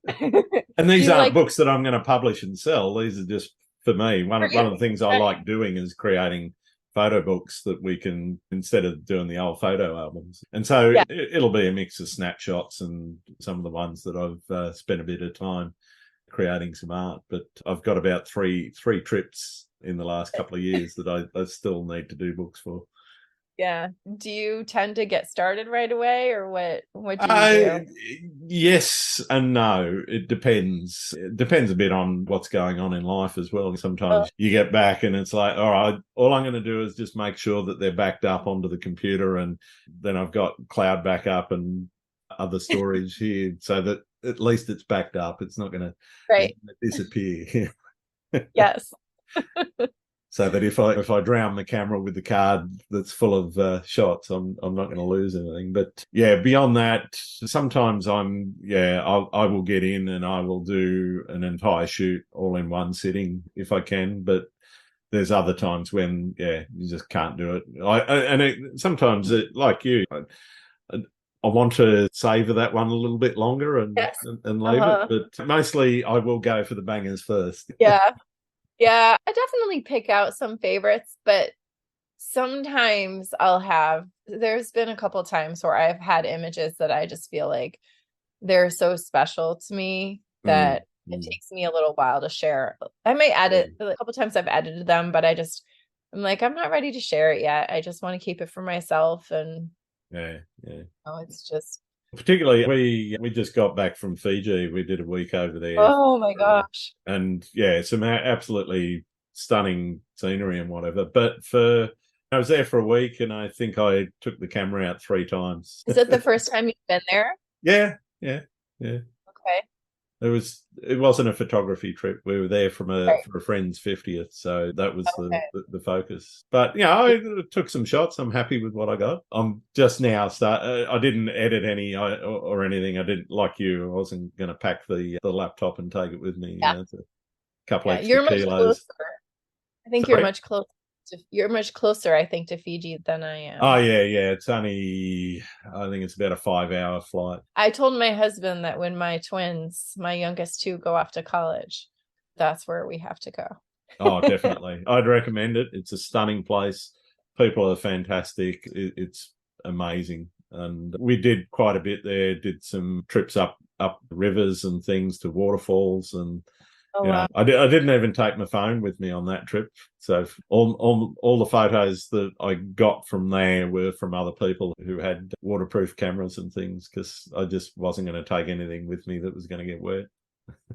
Speaker 1: And these aren't books that I'm going to publish and sell. These are just for me. One of the things I like doing is creating photo books that we can, instead of doing the old photo albums. And so it'll be a mix of snapshots and some of the ones that I've spent a bit of time creating some art. But I've got about three trips in the last couple of years that I still need to do books for.
Speaker 2: Yeah. Do you tend to get started right away, or what do you do?
Speaker 1: Yes and no. It depends. It depends a bit on what's going on in life as well. Sometimes you get back and it's like, all right, all I'm going to do is just make sure that they're backed up onto the computer, and then I've got cloud backup and other storage here, so that at least it's backed up. It's not going to disappear.
Speaker 2: Yes.
Speaker 1: So that if I drown the camera with the card that's full of shots, I'm not going to lose anything. But yeah, beyond that, sometimes I will get in and I will do an entire shoot all in one sitting if I can. But there's other times when you just can't do it. Sometimes like you, I want to savor that one a little bit longer and leave it. But mostly I will go for the bangers first.
Speaker 2: Yeah. Yeah, I definitely pick out some favorites, but sometimes there's been a couple times where I've had images that I just feel like they're so special to me that it takes me a little while to share. I may edit a couple times, I've edited them, but I'm like, I'm not ready to share it yet. I just want to keep it for myself. And it's just,
Speaker 1: particularly we just got back from Fiji. We did a week over there.
Speaker 2: Oh my gosh.
Speaker 1: And some absolutely stunning scenery and whatever. But I was there for a week, and I think I took the camera out 3 times.
Speaker 2: Is it the first time you've been there?
Speaker 1: Yeah.
Speaker 2: Okay.
Speaker 1: It wasn't a photography trip. We were there for a friend's 50th, so that was the focus. But I took some shots. I'm happy with what I got. I'm just now I didn't edit any or anything. I didn't, like you, I wasn't going to pack the laptop and take it with me. It's a couple extra kilos.
Speaker 2: I think you're much closer. You're much closer, I think, to Fiji than I am.
Speaker 1: Oh, yeah. It's only, I think it's about a 5-hour flight.
Speaker 2: I told my husband that when my youngest 2 go off to college, that's where we have to go.
Speaker 1: Oh, definitely. I'd recommend it. It's a stunning place. People are fantastic. It's amazing. And we did quite a bit there, did some trips up rivers and things to waterfalls. And
Speaker 2: Oh, wow.
Speaker 1: I didn't even take my phone with me on that trip. So all the photos that I got from there were from other people who had waterproof cameras and things, because I just wasn't going to take anything with me that was going to get wet.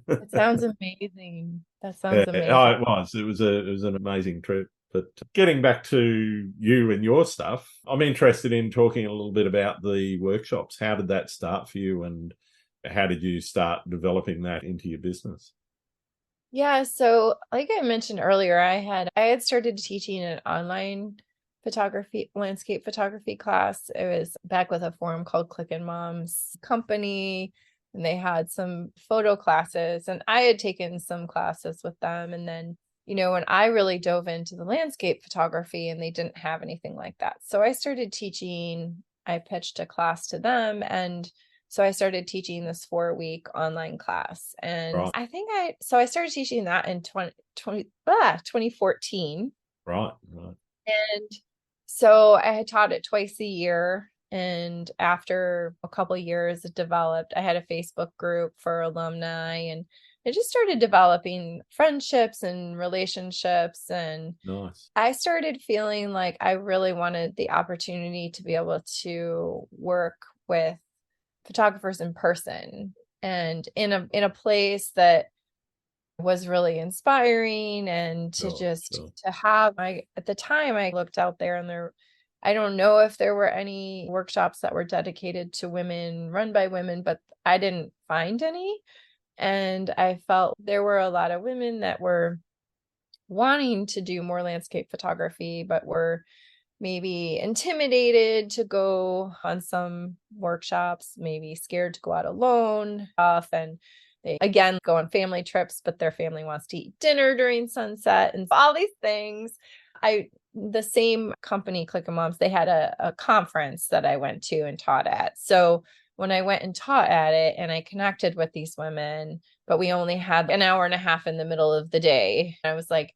Speaker 2: It sounds amazing. That
Speaker 1: Yeah,
Speaker 2: sounds
Speaker 1: oh,
Speaker 2: amazing.
Speaker 1: it was. It was an amazing trip. But getting back to you and your stuff, I'm interested in talking a little bit about the workshops. How did that start for you, and how did you start developing that into your business?
Speaker 2: Yeah, so like I mentioned earlier, I had started teaching an online landscape photography class. It was back with a forum called Click and Mom's company, and they had some photo classes, and I had taken some classes with them. And then, when I really dove into the landscape photography, and they didn't have anything like that. So I started teaching, I pitched a class to them, and so I started teaching this 4-week online class. And
Speaker 1: Right,
Speaker 2: I started teaching that in 2014.
Speaker 1: right, right.
Speaker 2: And so I had taught it twice a year. And after a couple of years, it developed. I had a Facebook group for alumni, and it just started developing friendships and relationships. And
Speaker 1: Nice.
Speaker 2: I started feeling like I really wanted the opportunity to be able to work with photographers in person and in a place that was really inspiring, and to
Speaker 1: Sure,
Speaker 2: just
Speaker 1: sure.
Speaker 2: to have my at the time I looked out there, and I don't know if there were any workshops that were dedicated to women, run by women, but I didn't find any. And I felt there were a lot of women that were wanting to do more landscape photography, but were maybe intimidated to go on some workshops, maybe scared to go out alone, and they again go on family trips, but their family wants to eat dinner during sunset and all these things. The same company, Click and Moms, they had a conference that I went to and taught at. So when I went and taught at it, and I connected with these women, but we only had an hour and a half in the middle of the day, I was like,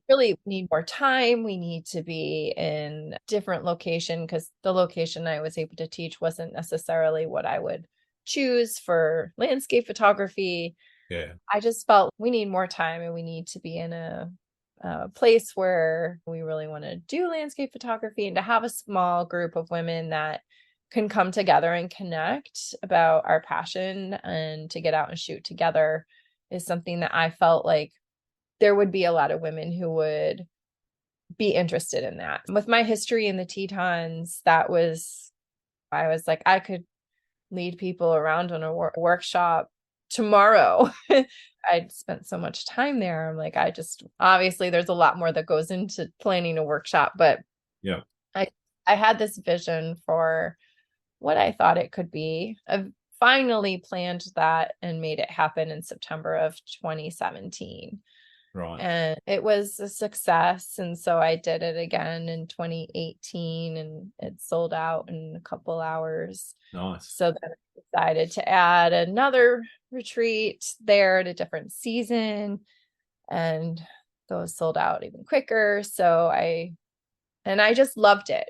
Speaker 2: really need more time. We need to be in a different location, because the location I was able to teach wasn't necessarily what I would choose for landscape photography.
Speaker 1: Yeah,
Speaker 2: I just felt we need more time, and we need to be in a place where we really want to do landscape photography, and to have a small group of women that can come together and connect about our passion and to get out and shoot together is something that I felt like there would be a lot of women who would be interested in that. With my history in the Tetons, I was like, I could lead people around on a workshop tomorrow. I'd spent so much time there. I'm like, obviously there's a lot more that goes into planning a workshop, but
Speaker 1: yeah,
Speaker 2: I, I had this vision for what I thought it could be. I've finally planned that and made it happen in September of 2017.
Speaker 1: right.
Speaker 2: And it was a success. And so I did it again in 2018, and it sold out in a couple hours.
Speaker 1: Nice.
Speaker 2: So then I decided to add another retreat there at a different season, and those sold out even quicker. I just loved it.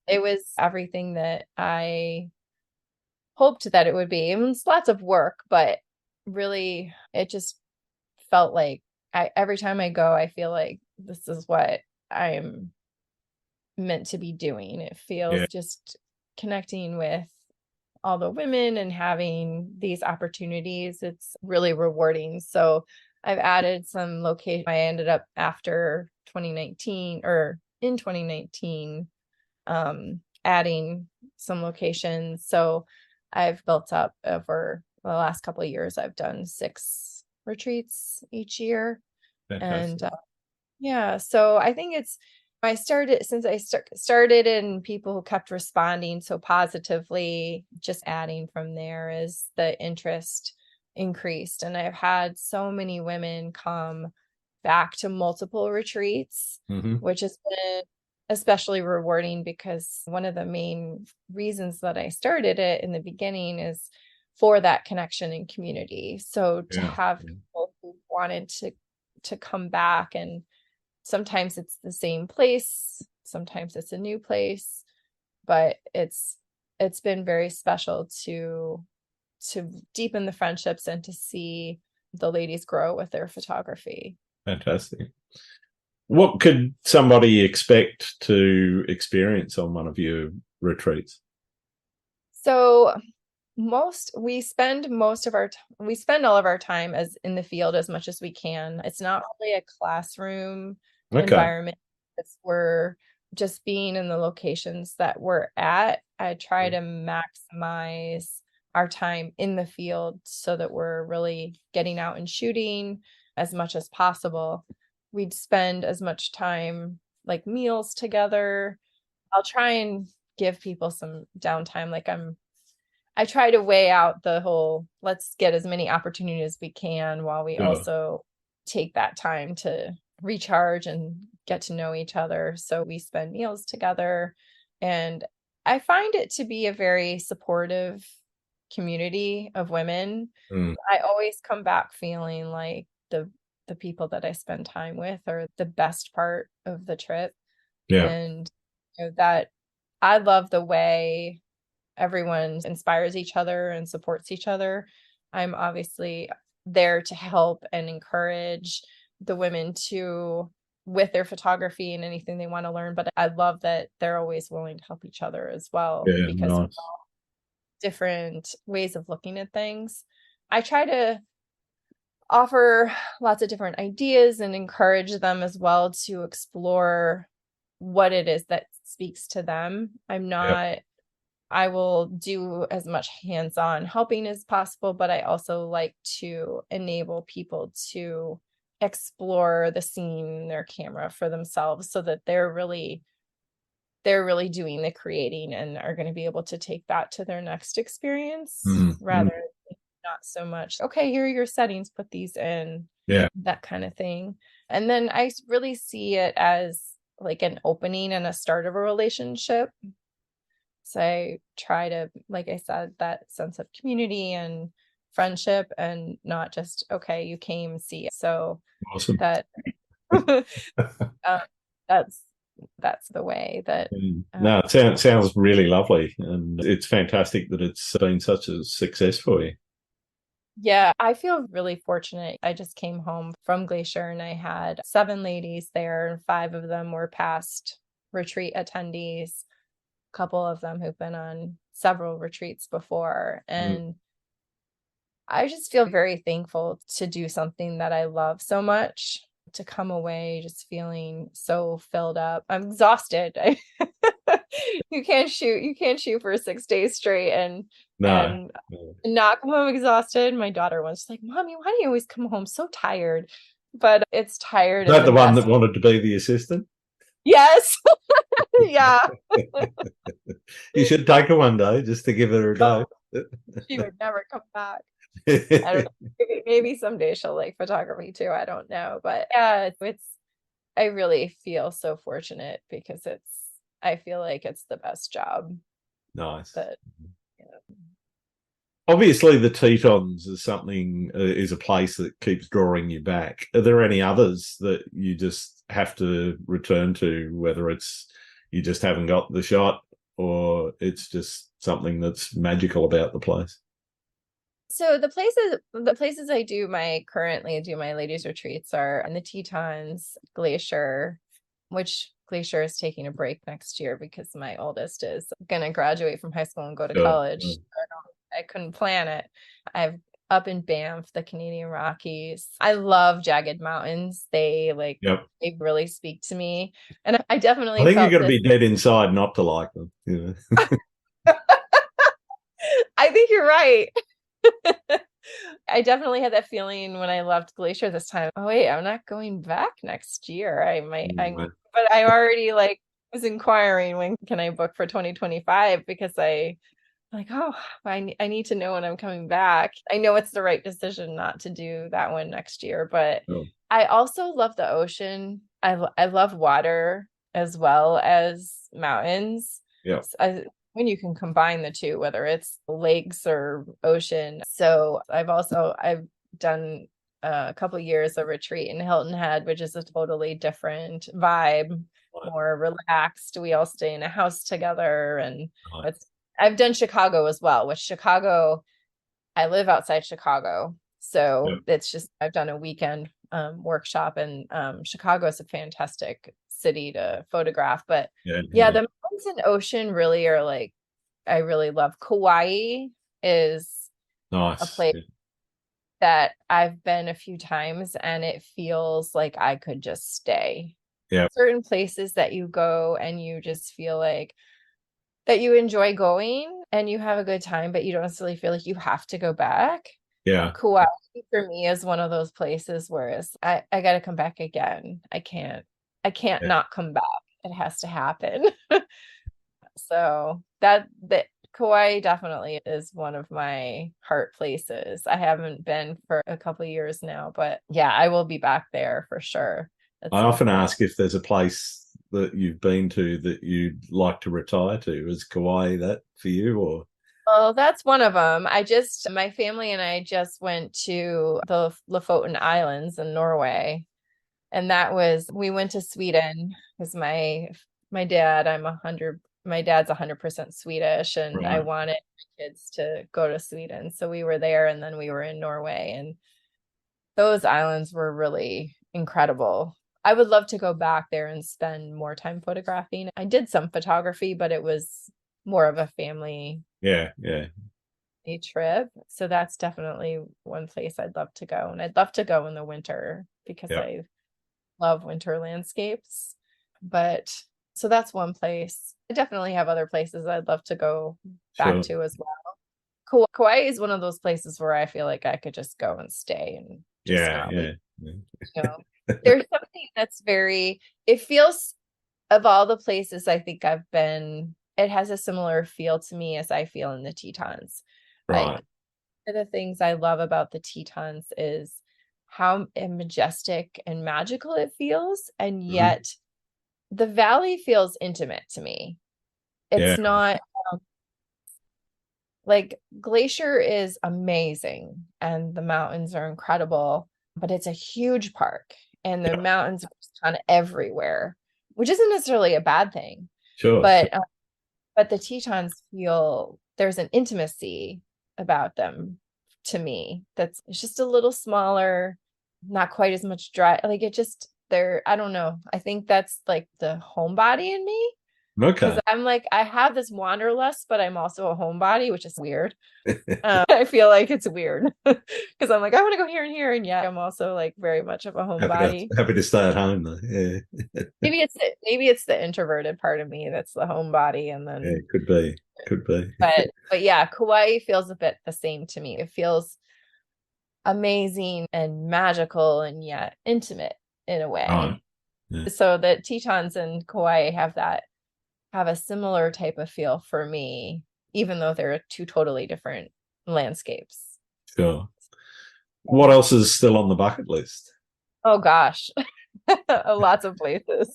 Speaker 2: It was everything that I hoped that it would be. It was lots of work, but really it just felt like every time I go, I feel like this is what I'm meant to be doing. It
Speaker 1: Yeah,
Speaker 2: feels just connecting with all the women and having these opportunities. It's really rewarding. So I've added some location. I ended up after 2019 or in 2019, adding some locations. So I've built up over the last couple of years. I've done 6 retreats each year. And
Speaker 1: fantastic.
Speaker 2: yeah, so I think I started since started, and people who kept responding so positively, just adding from there as the interest increased. And I've had so many women come back to multiple retreats,
Speaker 1: Hmm.
Speaker 2: which has been especially rewarding, because one of the main reasons that I started it in the beginning is for that connection and community. So to
Speaker 1: Yeah,
Speaker 2: have
Speaker 1: yeah.
Speaker 2: people who wanted to come back and sometimes it's the same place, sometimes it's a new place, but it's been very special to deepen the friendships and to see the ladies grow with their photography.
Speaker 1: Fantastic. What could somebody expect to experience on one of your retreats?
Speaker 2: So we spend all of our time as in the field as much as we can. It's not really a classroom environment. We're just being in the locations that we're at. I try to maximize our time in the field so that we're really getting out and shooting as much as possible. We'd spend as much time like meals together. I'll try and give people some downtime. I try to weigh out the whole, let's get as many opportunities as we can while we also take that time to recharge and get to know each other. So we spend meals together, and I find it to be a very supportive community of women. I always come back feeling like the people that I spend time with are the best part of the trip. And that I love the way everyone inspires each other and supports each other. I'm obviously there to help and encourage the women with their photography and anything they want to learn, but I love that they're always willing to help each other as well, because we're all different ways of looking at things. I try to offer lots of different ideas and encourage them as well to explore what it is that speaks to them. I will do as much hands-on helping as possible, but I also like to enable people to explore the scene, their camera for themselves, so that they're really doing the creating and are going to be able to take that to their next experience, rather than not so much, okay, here are your settings, put these in, that kind of thing. And then I really see it as like an opening and a start of a relationship. So I try to, like I said, that sense of community and friendship, and not just, okay, you came, see it. So
Speaker 1: awesome.
Speaker 2: That that's the way that.
Speaker 1: No, it sounds really lovely, and it's fantastic that it's been such a success for you.
Speaker 2: Yeah, I feel really fortunate. I just came home from Glacier and I had 7 ladies there, and 5 of them were past retreat attendees. A couple of them who've been on several retreats before. And I just feel very thankful to do something that I love so much, to come away just feeling so filled up. I'm exhausted. You can't shoot for 6 days straight and not come home exhausted. My daughter was like, "Mommy, why do you always come home so tired?" But it's tired.
Speaker 1: Is that the one that wanted to be the assistant?
Speaker 2: Yes. Yeah.
Speaker 1: You should take her one day just to give her a go.
Speaker 2: She would never come back. I don't know. Maybe someday she'll like photography too. I don't know. But yeah, I really feel so fortunate because I feel like it's the best job.
Speaker 1: Nice.
Speaker 2: But
Speaker 1: obviously the Tetons is a place that keeps drawing you back. Are there any others that you just have to return to, whether it's you just haven't got the shot or it's just something that's magical about the place?
Speaker 2: So the places I currently do my ladies retreats are in the Tetons, Glacier, which Glacier is taking a break next year because my oldest is going to graduate from high school and go to college. I couldn't plan it. I've up in Banff, the Canadian Rockies. I love jagged mountains. They they really speak to me. And I definitely
Speaker 1: I think you've got to be dead inside not to like them.
Speaker 2: I think you're right. I definitely had that feeling when I left Glacier this time. Oh wait, I'm not going back next year. But I already was inquiring, when can I book for 2025, because I need to know when I'm coming back. I know it's the right decision not to do that one next year, but I also love the ocean. I love water as well as mountains.
Speaker 1: Yeah.
Speaker 2: When you can combine the two, whether it's lakes or ocean. So I've done a couple years a retreat in Hilton Head, which is a totally different vibe, more relaxed. We all stay in a house together, and I've done Chicago as well, which Chicago, I live outside Chicago. So it's just, I've done a weekend workshop, and Chicago is a fantastic city to photograph. But the mountains and ocean really are like, I really love. Kauai is a place that I've been a few times, and it feels like I could just stay. Certain places that you go and you just feel like that you enjoy going and you have a good time, but you don't necessarily feel like you have to go back. Kauai for me is one of those places where I got to come back again. I can't not come back. It has to happen. So that Kauai definitely is one of my heart places. I haven't been for a couple of years now, but yeah, I will be back there for sure.
Speaker 1: I often ask if there's a place that you've been to that you'd like to retire to. Is Kauai that for you, or?
Speaker 2: Well, that's one of them. My family and I just went to the Lofoten Islands in Norway. And we went to Sweden because my dad's 100% Swedish, and I wanted my kids to go to Sweden. So we were there, and then we were in Norway, and those islands were really incredible. I would love to go back there and spend more time photographing. I did some photography, but it was more of a family trip. So that's definitely one place I'd love to go. And I'd love to go in the winter because I love winter landscapes. But so that's one place. I definitely have other places I'd love to go back to as well. Kauai is one of those places where I feel like I could just go and stay and just not leave. You know, there's something that's it feels, of all the places I think I've been, it has a similar feel to me as I feel in the Tetons. Like, one of the things I love about the Tetons is how majestic and magical it feels, and yet the valley feels intimate to me. It's not like Glacier is amazing and the mountains are incredible, but it's a huge park and the mountains are just kind of everywhere, which isn't necessarily a bad thing. But the Tetons there's an intimacy about them to me it's just a little smaller, not quite as much dry, like it just, I don't know, I think that's like the homebody in me. Because I'm like, I have this wanderlust, but I'm also a homebody, which is weird. I feel like it's weird because I'm like, I want to go here and here, and yet I'm also like very much of a homebody.
Speaker 1: Happy to stay at home though.
Speaker 2: Maybe it's the introverted part of me that's the homebody, and then
Speaker 1: it could be.
Speaker 2: But yeah, Kauai feels a bit the same to me. It feels amazing and magical and yet intimate in a way. So the Tetons and Kauai have a similar type of feel for me, even though they're two totally different landscapes.
Speaker 1: Sure. What else is still on the bucket list?
Speaker 2: Oh gosh, lots of places.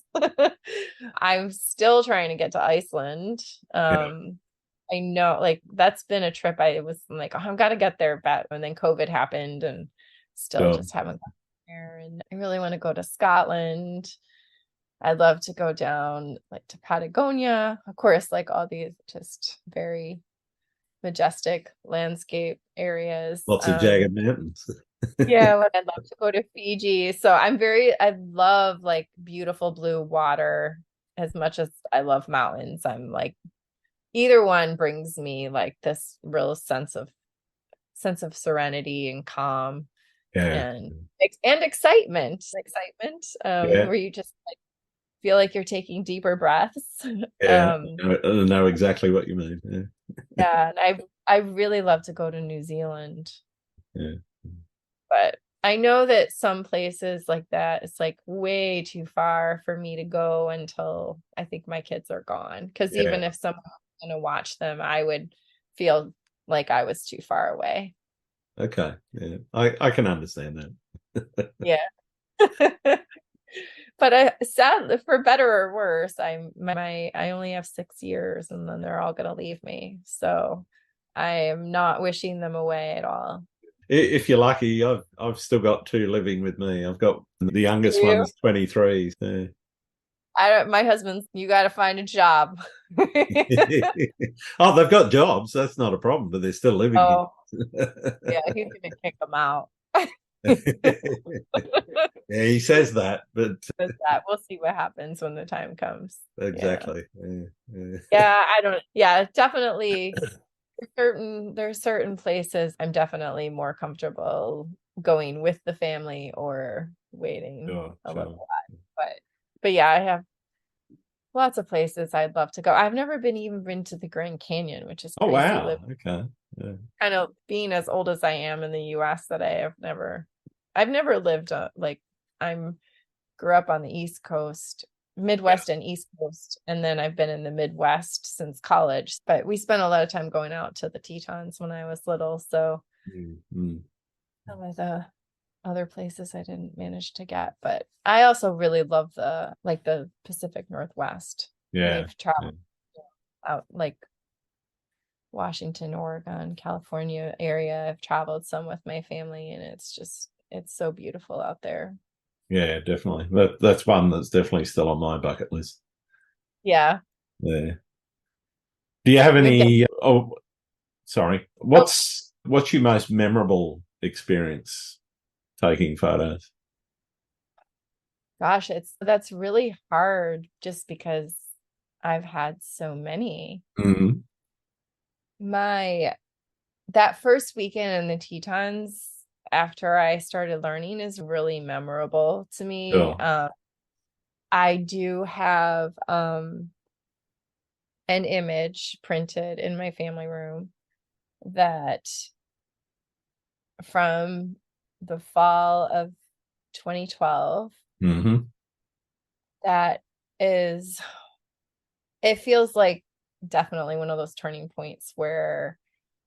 Speaker 2: I'm still trying to get to Iceland. I know, like, that's been a trip. I was like, oh, I've got to get there, and then COVID happened, and still just haven't gotten there. And I really want to go to Scotland. I'd love to go down like to Patagonia, of course, like all these just very majestic landscape areas.
Speaker 1: Lots of jagged mountains.
Speaker 2: Yeah, I'd love to go to Fiji. So I love like beautiful blue water as much as I love mountains. I'm like, either one brings me like this real sense of serenity and calm and excitement, where you just like feel like you're taking deeper breaths.
Speaker 1: I know exactly what you mean.
Speaker 2: And I really love to go to New Zealand. But I know that some places like that, it's like way too far for me to go until I think my kids are gone. Because even if someone was going to watch them, I would feel like I was too far away.
Speaker 1: Okay. Yeah. I can understand that.
Speaker 2: Yeah. But sadly, for better or worse, I only have 6 years and then they're all going to leave me. So I am not wishing them away at all.
Speaker 1: If you're lucky, I've still got two living with me. I've got the youngest
Speaker 2: You?
Speaker 1: one's 23. So.
Speaker 2: I don't, my husband's, you got to find a job.
Speaker 1: Oh, they've got jobs. That's not a problem, but they're still living
Speaker 2: Oh,
Speaker 1: here.
Speaker 2: yeah, he's gonna kick them out.
Speaker 1: Yeah, he says that, but
Speaker 2: With that, we'll see what happens when the time comes. Yeah.
Speaker 1: exactly. Yeah, yeah.
Speaker 2: Yeah, I don't, yeah, definitely there's certain places I'm definitely more comfortable going with the family or waiting
Speaker 1: Sure,
Speaker 2: a little
Speaker 1: sure.
Speaker 2: while. But yeah, I have lots of places I'd love to go. I've never even been to the Grand Canyon, which is
Speaker 1: Oh,
Speaker 2: crazy.
Speaker 1: wow. Okay. Yeah.
Speaker 2: Kind of being as old as I am in the US, that I've never lived like I'm grew up on the East Coast,
Speaker 1: Yeah.
Speaker 2: Midwest and East Coast, and then I've been in the Midwest since college. But we spent a lot of time going out to the Tetons when I was little, so
Speaker 1: Mm.
Speaker 2: some of the other places I didn't manage to get. But I also really love the Pacific Northwest.
Speaker 1: Yeah.
Speaker 2: I've
Speaker 1: Yeah.
Speaker 2: traveled out like Washington, Oregon, California area. I've traveled some with my family, and it's so beautiful out there.
Speaker 1: Yeah, definitely. That's one that's definitely still on my bucket list.
Speaker 2: Yeah.
Speaker 1: Yeah. Do you have
Speaker 2: We've done
Speaker 1: any? Oh, sorry.
Speaker 2: oh
Speaker 1: What's your most memorable experience taking photos?
Speaker 2: gosh, that's really hard just because I've had so many.
Speaker 1: Hmm.
Speaker 2: My That first weekend in the Tetons after I started learning is really memorable to me.
Speaker 1: Sure.
Speaker 2: I do have an image printed in my family room that from the fall of 2012
Speaker 1: Hmm.
Speaker 2: that is it feels like definitely one of those turning points where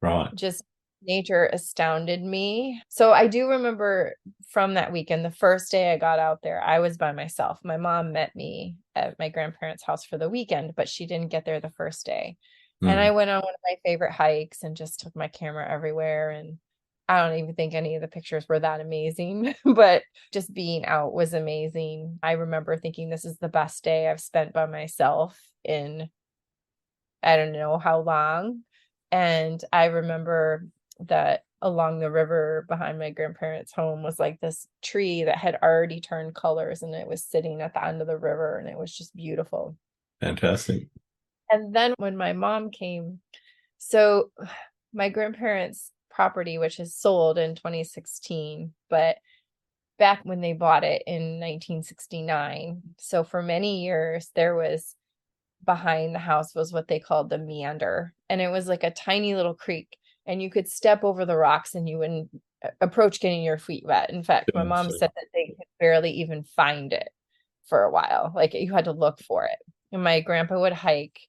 Speaker 1: Right.
Speaker 2: just nature astounded me. So I do remember from that weekend, the first day I got out there, I was by myself. My mom met me at my grandparents' house for the weekend, but she didn't get there the first day. And I
Speaker 1: Mm.
Speaker 2: went on one of my favorite hikes and just took my camera everywhere. And I don't even think any of the pictures were that amazing, but just being out was amazing. I remember thinking this is the best day I've spent by myself in I don't know how long. And I remember that along the river behind my grandparents' home was like this tree that had already turned colors, and it was sitting at the end of the river, and it was just beautiful.
Speaker 1: Fantastic.
Speaker 2: And then when my mom came, so my grandparents' property, which is sold in 2016, but back when they bought it in 1969, so for many years there was behind the house was what they called the meander. And it was like a tiny little creek, and you could step over the rocks and you wouldn't approach getting your feet wet. In fact, my
Speaker 1: Sure,
Speaker 2: mom
Speaker 1: sure.
Speaker 2: said that they could barely even find it for a while. Like you had to look for it. And my grandpa would hike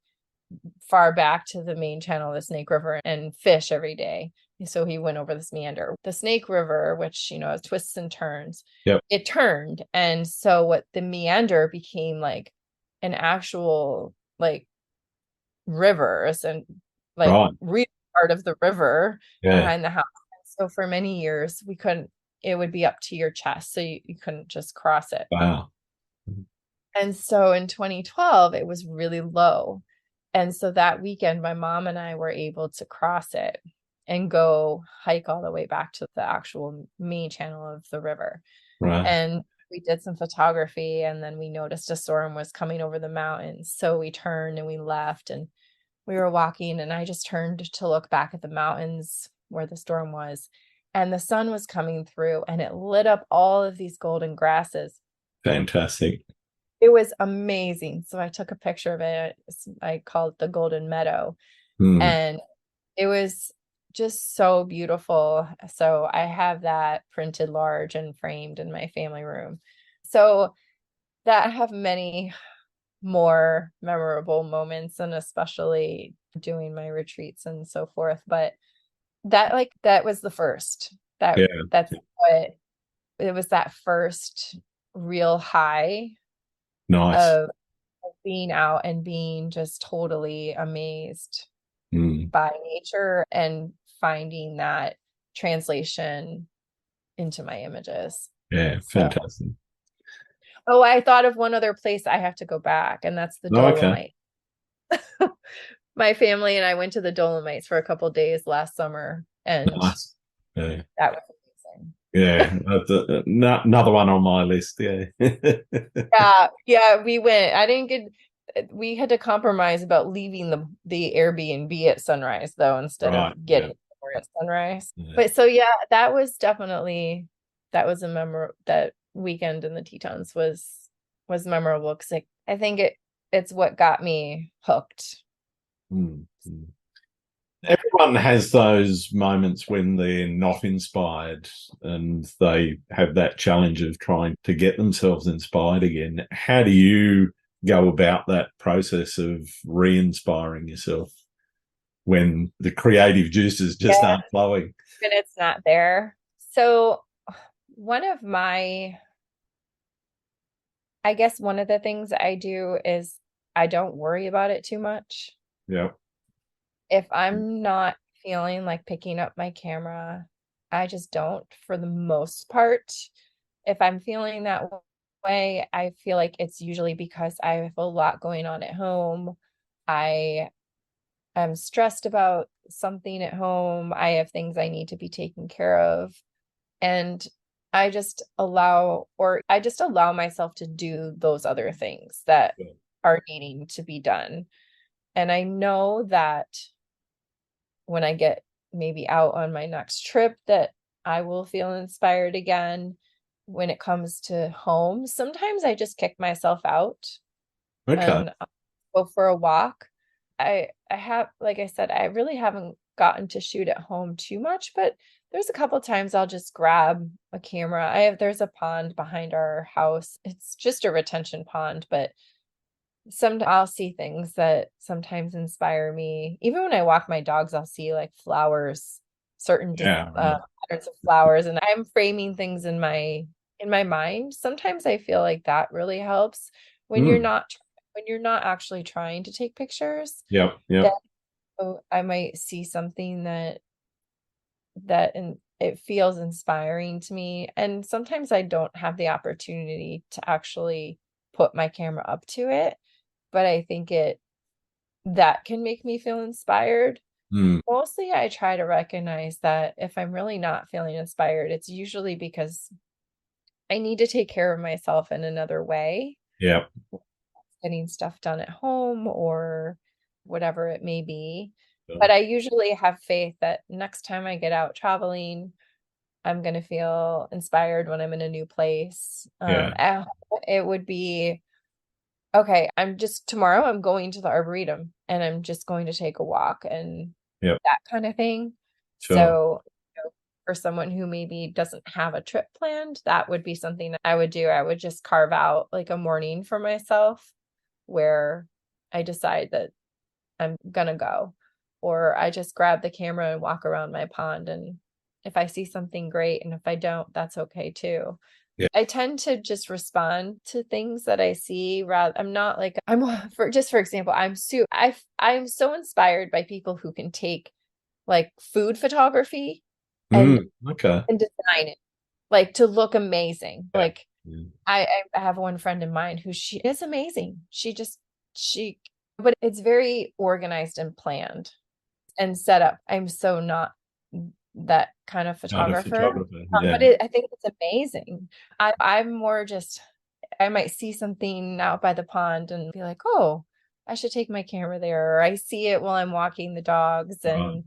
Speaker 2: far back to the main channel of the Snake River and fish every day. So he went over this meander. The Snake River, which, twists and turns,
Speaker 1: Yep.
Speaker 2: it turned. And so what the meander became like an actual like rivers and like
Speaker 1: Right.
Speaker 2: real part of the river
Speaker 1: Yeah.
Speaker 2: behind the house. And so for many years it would be up to your chest. So you couldn't just cross it.
Speaker 1: Wow.
Speaker 2: And so in 2012, it was really low. And so that weekend, my mom and I were able to cross it and go hike all the way back to the actual main channel of the river.
Speaker 1: Right.
Speaker 2: And we did some photography, and then we noticed a storm was coming over the mountains. So we turned and we left, and we were walking, and I just turned to look back at the mountains where the storm was. And the sun was coming through, and it lit up all of these golden grasses.
Speaker 1: Fantastic.
Speaker 2: It was amazing. So I took a picture of it. I called it the Golden Meadow,
Speaker 1: Mm.
Speaker 2: and it was just so beautiful. So I have that printed large and framed in my family room. So that I have many more memorable moments, and especially doing my retreats and so forth. But that was the first.
Speaker 1: Yeah.
Speaker 2: That's what it was, that first real high
Speaker 1: Nice.
Speaker 2: of being out and being just totally amazed
Speaker 1: Mm.
Speaker 2: by nature and finding that translation into my images.
Speaker 1: Yeah,
Speaker 2: So,
Speaker 1: fantastic.
Speaker 2: oh, I thought of one other place I have to go back, and that's the
Speaker 1: Oh, okay.
Speaker 2: Dolomite. My family and I went to the Dolomites for a couple of days last summer, and
Speaker 1: Nice. Yeah.
Speaker 2: that was amazing.
Speaker 1: Yeah, another one on my list. Yeah.
Speaker 2: Yeah, we went. I didn't get. We had to compromise about leaving the Airbnb at sunrise though, instead
Speaker 1: Right.
Speaker 2: of
Speaker 1: Yeah.
Speaker 2: getting somewhere at sunrise.
Speaker 1: Yeah.
Speaker 2: But so yeah, that was definitely that weekend in the Tetons was memorable because I think it's what got me hooked.
Speaker 1: Mm. Everyone has those moments when they're not inspired and they have that challenge of trying to get themselves inspired again. How do you go about that process of re-inspiring yourself when the creative juices just
Speaker 2: Yeah,
Speaker 1: aren't flowing?
Speaker 2: and it's not there. So one of my, I guess one of the things I do is I don't worry about it too much.
Speaker 1: Yeah.
Speaker 2: If I'm not feeling like picking up my camera, I just don't for the most part. If I'm feeling that way, I feel like it's usually because I have a lot going on at home. I am stressed about something at home. I have things I need to be taken care of. And I just allow myself to do those other things that
Speaker 1: Yeah.
Speaker 2: are needing to be done. And I know that when I get maybe out on my next trip that I will feel inspired again. When it comes to home, sometimes I just kick myself out
Speaker 1: Okay.
Speaker 2: and go for a walk. I have, like I said, I really haven't gotten to shoot at home too much, but there's a couple times I'll just grab a camera. There's a pond behind our house. It's just a retention pond, but some I'll see things that sometimes inspire me. Even when I walk my dogs, I'll see like flowers, certain
Speaker 1: Yeah. Right.
Speaker 2: patterns of flowers, and I'm framing things in my mind. Sometimes I feel like that really helps when
Speaker 1: Mm.
Speaker 2: when you're not actually trying to take pictures.
Speaker 1: Yep.
Speaker 2: That
Speaker 1: Yep.
Speaker 2: I might see something and it feels inspiring to me. And sometimes I don't have the opportunity to actually put my camera up to it, but I think that can make me feel inspired.
Speaker 1: Mm.
Speaker 2: Mostly I try to recognize that if I'm really not feeling inspired, it's usually because I need to take care of myself in another way,
Speaker 1: Yep.
Speaker 2: getting stuff done at home or whatever it may be.
Speaker 1: Yeah.
Speaker 2: But I usually have faith that next time I get out traveling, I'm going to feel inspired when I'm in a new place.
Speaker 1: Yeah.
Speaker 2: It would be okay, tomorrow I'm going to the Arboretum and I'm just going to take a walk and
Speaker 1: Yep.
Speaker 2: that kind of thing.
Speaker 1: Sure.
Speaker 2: So, for someone who maybe doesn't have a trip planned, that would be something that I would do. I would just carve out like a morning for myself where I decide that I'm gonna go, or I just grab the camera and walk around my pond. And if I see something great, and if I don't, that's okay too.
Speaker 1: Yeah.
Speaker 2: I tend to just respond to things that I see rather I'm not like for example, I'm so inspired by people who can take like food photography and
Speaker 1: Mm. Okay.
Speaker 2: design it like to look amazing.
Speaker 1: Yeah.
Speaker 2: Like I have one friend in mind who she is amazing. She but it's very organized and planned and set up. I'm so not that kind of
Speaker 1: Not a
Speaker 2: photographer.
Speaker 1: photographer.
Speaker 2: But
Speaker 1: Yeah.
Speaker 2: I think it's amazing. I'm more just I might see something out by the pond and be like, oh, I should take my camera there. Or I see it while I'm walking the dogs,
Speaker 1: Right.
Speaker 2: and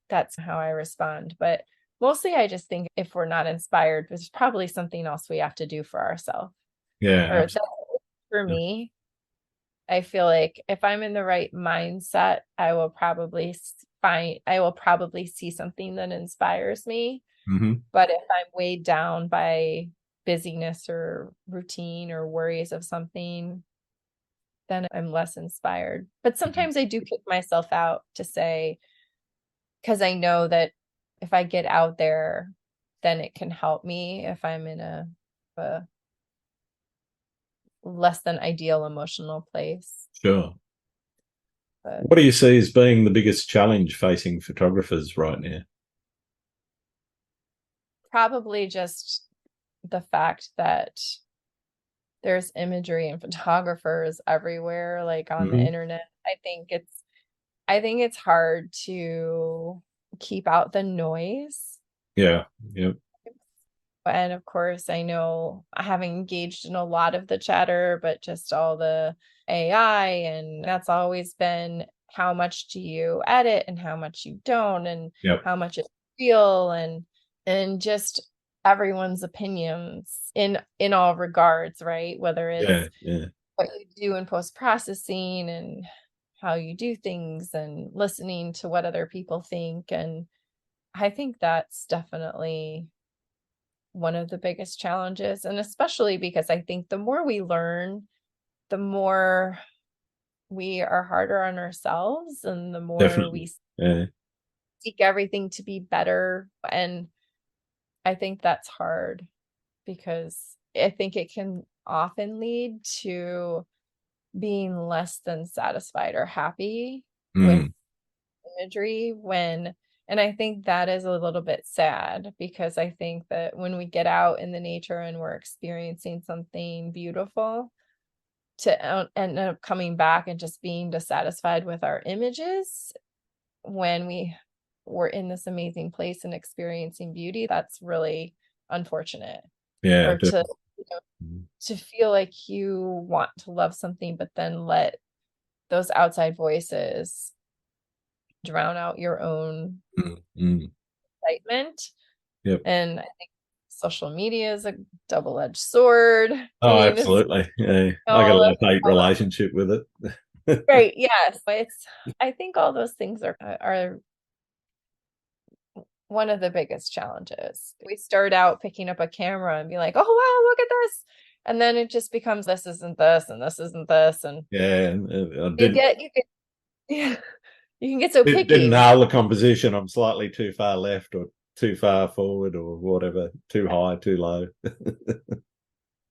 Speaker 2: that's how I respond. But mostly I just think if we're not inspired, there's probably something else we have to do for ourselves.
Speaker 1: Yeah.
Speaker 2: Or that's
Speaker 1: Absolutely.
Speaker 2: for me. I feel like if I'm in the right mindset, I will probably see something that inspires me.
Speaker 1: Mm-hmm.
Speaker 2: But if I'm weighed down by busyness or routine or worries of something, then I'm less inspired. But sometimes I do kick myself out to say, because I know that if I get out there, then it can help me if I'm in a less than ideal emotional place.
Speaker 1: Sure.
Speaker 2: But
Speaker 1: What do you see as being the biggest challenge facing photographers right now?
Speaker 2: probably just the fact that there's imagery and photographers everywhere, like on the internet. I think it's hard to keep out the noise.
Speaker 1: Yeah. Yep.
Speaker 2: And of course, I know I haven't engaged in a lot of the chatter, but just all the AI, and that's always been how much do you edit and how much you don't, and
Speaker 1: Yep.
Speaker 2: how much is real, and just everyone's opinions in all regards, right? Whether
Speaker 1: Yeah.
Speaker 2: it's
Speaker 1: Yeah.
Speaker 2: what you do in post-processing and how you do things and listening to what other people think. And I think that's definitely one of the biggest challenges. And especially because I think the more we learn, the more we are harder on ourselves and the more
Speaker 1: Definitely.
Speaker 2: we
Speaker 1: Yeah.
Speaker 2: seek everything to be better. And I think that's hard because I think it can often lead to being less than satisfied or happy with
Speaker 1: Mm.
Speaker 2: imagery and I think that is a little bit sad because I think that when we get out in the nature and we're experiencing something beautiful, to end up coming back and just being dissatisfied with our images when we were in this amazing place and experiencing beauty, that's really unfortunate.
Speaker 1: Yeah.
Speaker 2: Or to,
Speaker 1: Definitely.
Speaker 2: you know, to feel like you want to love something, but then let those outside voices drown out your own
Speaker 1: Mm. Mm.
Speaker 2: excitement.
Speaker 1: Yep.
Speaker 2: And I think social media is a double-edged sword. I
Speaker 1: Oh,
Speaker 2: mean, it's
Speaker 1: absolutely. Yeah. I got a
Speaker 2: all of,
Speaker 1: love-hate relationship with it.
Speaker 2: right. Yes. But I think all those things are one of the biggest challenges. We start out picking up a camera and be like, oh, wow, look at this. And then it just becomes this isn't this and this isn't this. And
Speaker 1: Yeah. And I
Speaker 2: you get, yeah, you can get so
Speaker 1: didn't
Speaker 2: picky.
Speaker 1: nail the composition. I'm slightly too far left or too far forward or whatever, too high, too low.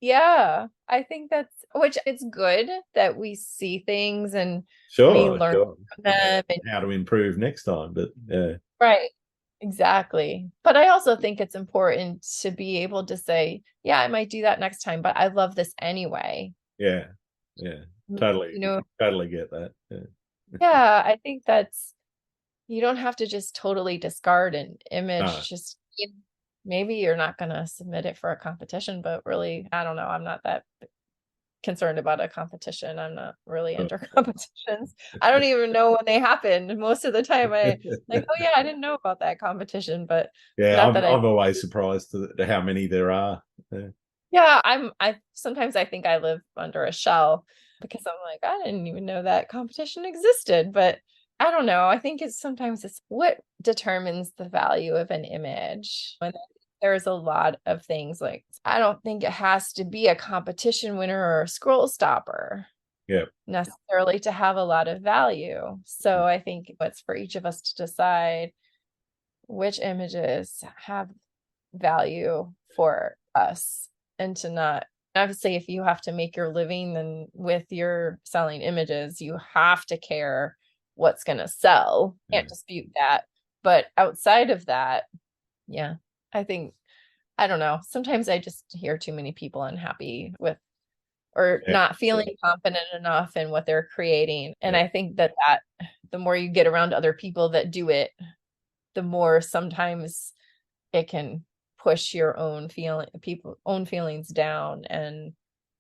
Speaker 2: Yeah, I think which it's good that we see things and we
Speaker 1: Sure,
Speaker 2: learn
Speaker 1: sure.
Speaker 2: from them. And,
Speaker 1: How to improve next time, but yeah,
Speaker 2: right, exactly. But I also think it's important to be able to say, yeah, I might do that next time, but I love this anyway.
Speaker 1: yeah, yeah.
Speaker 2: You know,
Speaker 1: Totally get that. Yeah.
Speaker 2: yeah, I think you don't have to just totally discard an
Speaker 1: No,
Speaker 2: image. Just maybe you're not going to submit it for a competition, but really, I don't know. I'm not that concerned about a competition. I'm not really
Speaker 1: sure.
Speaker 2: into competitions. I don't even know when they happen. Most of the time I like, oh yeah, I didn't know about that competition, but
Speaker 1: Yeah,
Speaker 2: not that I
Speaker 1: I'm always surprised to how many there are. Yeah.
Speaker 2: yeah, I sometimes I think I live under a shell because I'm like, I didn't even know that competition existed, but I don't know. I think it's what determines the value of an image. And there's a lot of things like I don't think it has to be a competition winner or a scroll stopper
Speaker 1: Yeah.
Speaker 2: necessarily to have a lot of value. So I think it's for each of us to decide which images have value for us and to not obviously if you have to make your living then with your selling images you have to care what's going to sell,
Speaker 1: Yeah.
Speaker 2: can't dispute that, but outside of that, yeah, I think I don't know, sometimes I just hear too many people unhappy with or
Speaker 1: Yeah.
Speaker 2: not feeling confident enough in what they're creating, and
Speaker 1: Yeah.
Speaker 2: I think that the more you get around other people that do it, the more sometimes it can push your own feelings down. And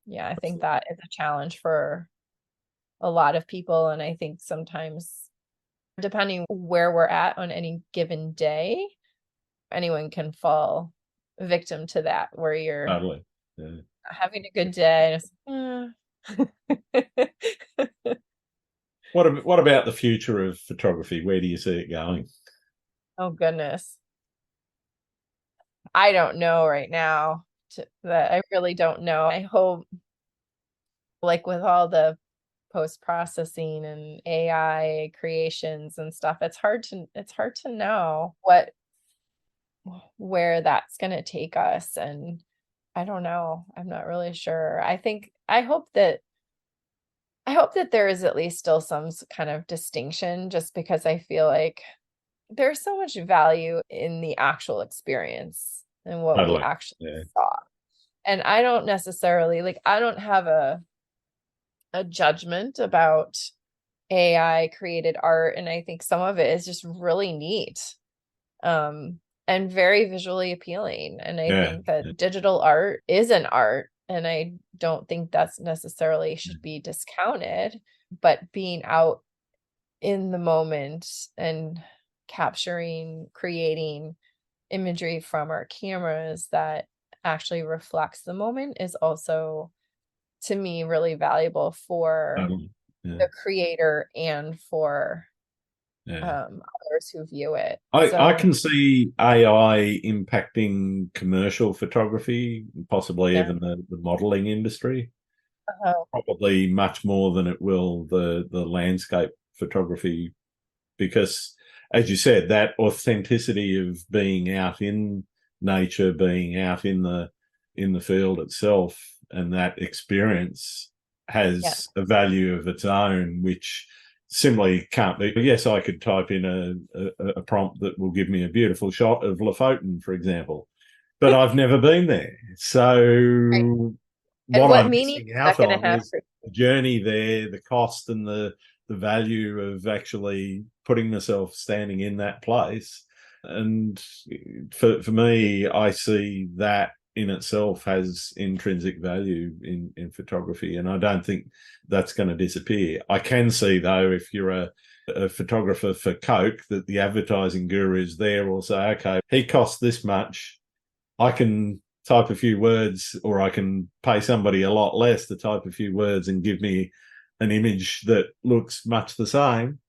Speaker 2: yeah, I think that is a challenge for a lot of people. And I think sometimes depending where we're at on any given day, anyone can fall victim to that where you're
Speaker 1: Totally. Yeah.
Speaker 2: having a good day and
Speaker 1: What about the future of photography? Where do you see it going?
Speaker 2: oh goodness, I don't know right now. That I really don't know. I hope like with all the post-processing and AI creations and stuff, it's hard to know where that's going to take us. And I don't know. I'm not really sure. I hope that there is at least still some kind of distinction just because I feel like there's so much value in the actual experience. than what we
Speaker 1: Totally.
Speaker 2: actually
Speaker 1: Yeah.
Speaker 2: saw. And I don't necessarily I don't have a judgment about AI created art, and I think some of it is just really neat. And very visually appealing. And I
Speaker 1: Yeah.
Speaker 2: think that
Speaker 1: Yeah.
Speaker 2: digital art is an art, and I don't think that's necessarily should be discounted, but being out in the moment and capturing, creating imagery from our cameras that actually reflects the moment is also, to me, really valuable for
Speaker 1: Yeah.
Speaker 2: the creator and for
Speaker 1: Yeah.
Speaker 2: others who view it.
Speaker 1: I
Speaker 2: So
Speaker 1: can see AI impacting commercial photography, possibly
Speaker 2: yeah.
Speaker 1: even the modeling industry,
Speaker 2: Uh-huh.
Speaker 1: probably much more than it will the landscape photography, because, as you said, that authenticity of being out in nature, being out in the field itself, and that experience
Speaker 2: Yeah.
Speaker 1: has a value of its own, which simply can't be. Yes, I could type in a prompt that will give me a beautiful shot of Lofoten, for example, but I've never been there.
Speaker 2: Right.
Speaker 1: So
Speaker 2: And
Speaker 1: what
Speaker 2: what
Speaker 1: I'm
Speaker 2: meaning
Speaker 1: missing
Speaker 2: is
Speaker 1: out
Speaker 2: that going to
Speaker 1: on
Speaker 2: have
Speaker 1: is
Speaker 2: for
Speaker 1: the journey there, the cost, and the value of actually putting myself standing in that place. And for me, I see that in itself has intrinsic value in photography. And I don't think that's going to disappear. I can see, though, if you're a photographer for Coke, that the advertising gurus there will say, okay, he costs this much. I can type a few words, or I can pay somebody a lot less to type a few words and give me an image that looks much the same.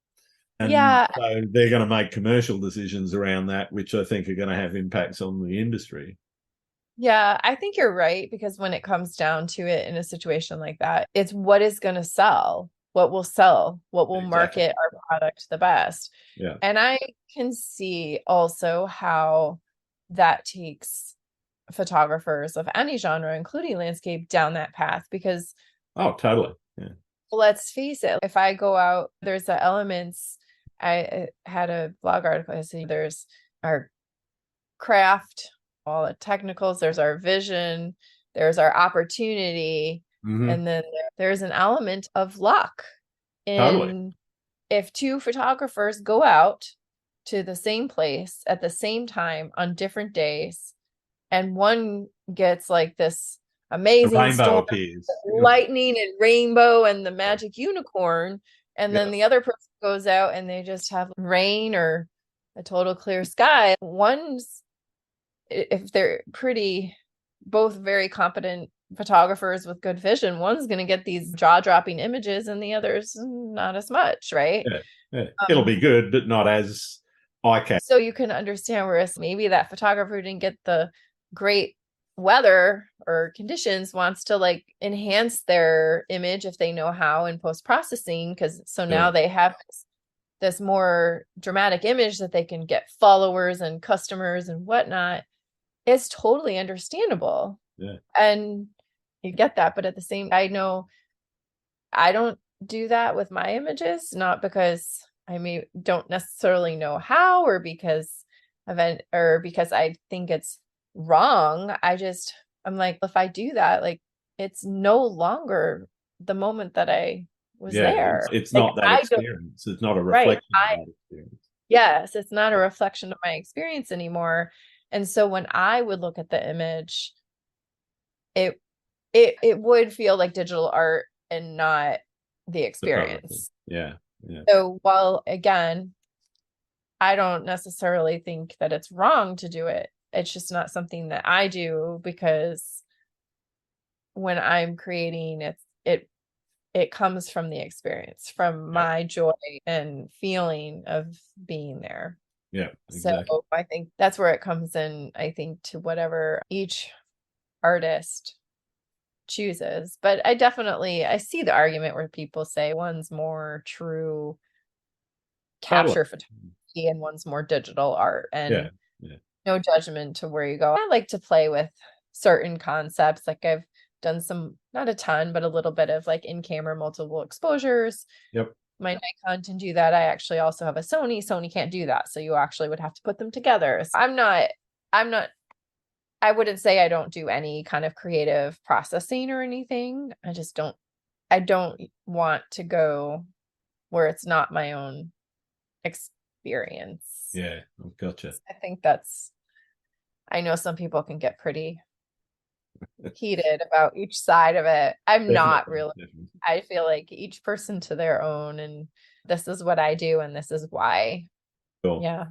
Speaker 1: And
Speaker 2: Yeah,
Speaker 1: so they're going to make commercial decisions around that, which I think are going to have impacts on the industry.
Speaker 2: yeah, I think you're right, because when it comes down to it in a situation like that, it's what is going to sell, what will
Speaker 1: Exactly.
Speaker 2: market our product the best.
Speaker 1: Yeah.
Speaker 2: And I can see also how that takes photographers of any genre, including landscape, down that path. Because
Speaker 1: Oh, totally. Yeah.
Speaker 2: let's face it, if I go out, there's the elements. I had a blog article. I said there's our craft, all the technicals, there's our vision, there's our opportunity,
Speaker 1: Mm-hmm.
Speaker 2: and then there's an element of luck.
Speaker 1: Totally.
Speaker 2: And if two photographers go out to the same place at the same time on different days, and one gets like this
Speaker 1: The
Speaker 2: amazing
Speaker 1: rainbow
Speaker 2: storm,
Speaker 1: appears.
Speaker 2: lightning and rainbow and the magic unicorn, and
Speaker 1: Yeah.
Speaker 2: then the other person goes out and they just have rain or a total clear sky. One's, if they're pretty, both very competent photographers with good vision, one's going to get these jaw-dropping images and the other's not as much, right?
Speaker 1: Yeah. Yeah. It'll be good, but not as eye-catching.
Speaker 2: So you can understand where maybe that photographer didn't get the great weather or conditions, wants to like enhance their image if they know how in post-processing, because so now
Speaker 1: Sure.
Speaker 2: they have this more dramatic image that they can get followers and customers and whatnot. It's totally understandable.
Speaker 1: Yeah.
Speaker 2: And you get that, but at the same, I know I don't do that with my images, not because don't necessarily know how, or because or because I think it's wrong. I'm like, if I do that, like, it's no longer the moment that I was
Speaker 1: Yeah.
Speaker 2: there.
Speaker 1: It's
Speaker 2: Like,
Speaker 1: not that
Speaker 2: I don't,
Speaker 1: experience. It's not a
Speaker 2: right.
Speaker 1: reflection of that experience.
Speaker 2: Yes, it's not a reflection of my experience anymore. And so when I would look at the image, it it would feel like digital art and not the
Speaker 1: Photography.
Speaker 2: experience.
Speaker 1: Yeah. Yeah.
Speaker 2: So while again, I don't necessarily think that it's wrong to do it, it's just not something that I do, because when I'm creating, it comes from the experience, from
Speaker 1: Yeah.
Speaker 2: my joy and feeling of being there.
Speaker 1: Yeah.
Speaker 2: So
Speaker 1: Exactly.
Speaker 2: I think that's where it comes in, I think, to whatever each artist chooses. But I see the argument where people say one's more true
Speaker 1: Totally.
Speaker 2: capture photography and one's more digital art,
Speaker 1: Yeah.
Speaker 2: and
Speaker 1: Yeah.
Speaker 2: no judgment to where you go. I like to play with certain concepts. Like, I've done some, not a ton, but a little bit of like in-camera multiple exposures.
Speaker 1: Yep.
Speaker 2: My Nikon can do that. I actually also have a Sony. Sony can't do that. So you actually would have to put them together. So I'm not I wouldn't say I don't do any kind of creative processing or anything. I don't want to go where it's not my own experience.
Speaker 1: Yeah, I've gotcha.
Speaker 2: I think I know some people can get pretty heated about each side of it. I'm not
Speaker 1: Definitely,
Speaker 2: really.
Speaker 1: definitely.
Speaker 2: I feel like each person to their own, and this is what I do and this is why.
Speaker 1: Cool.
Speaker 2: Yeah.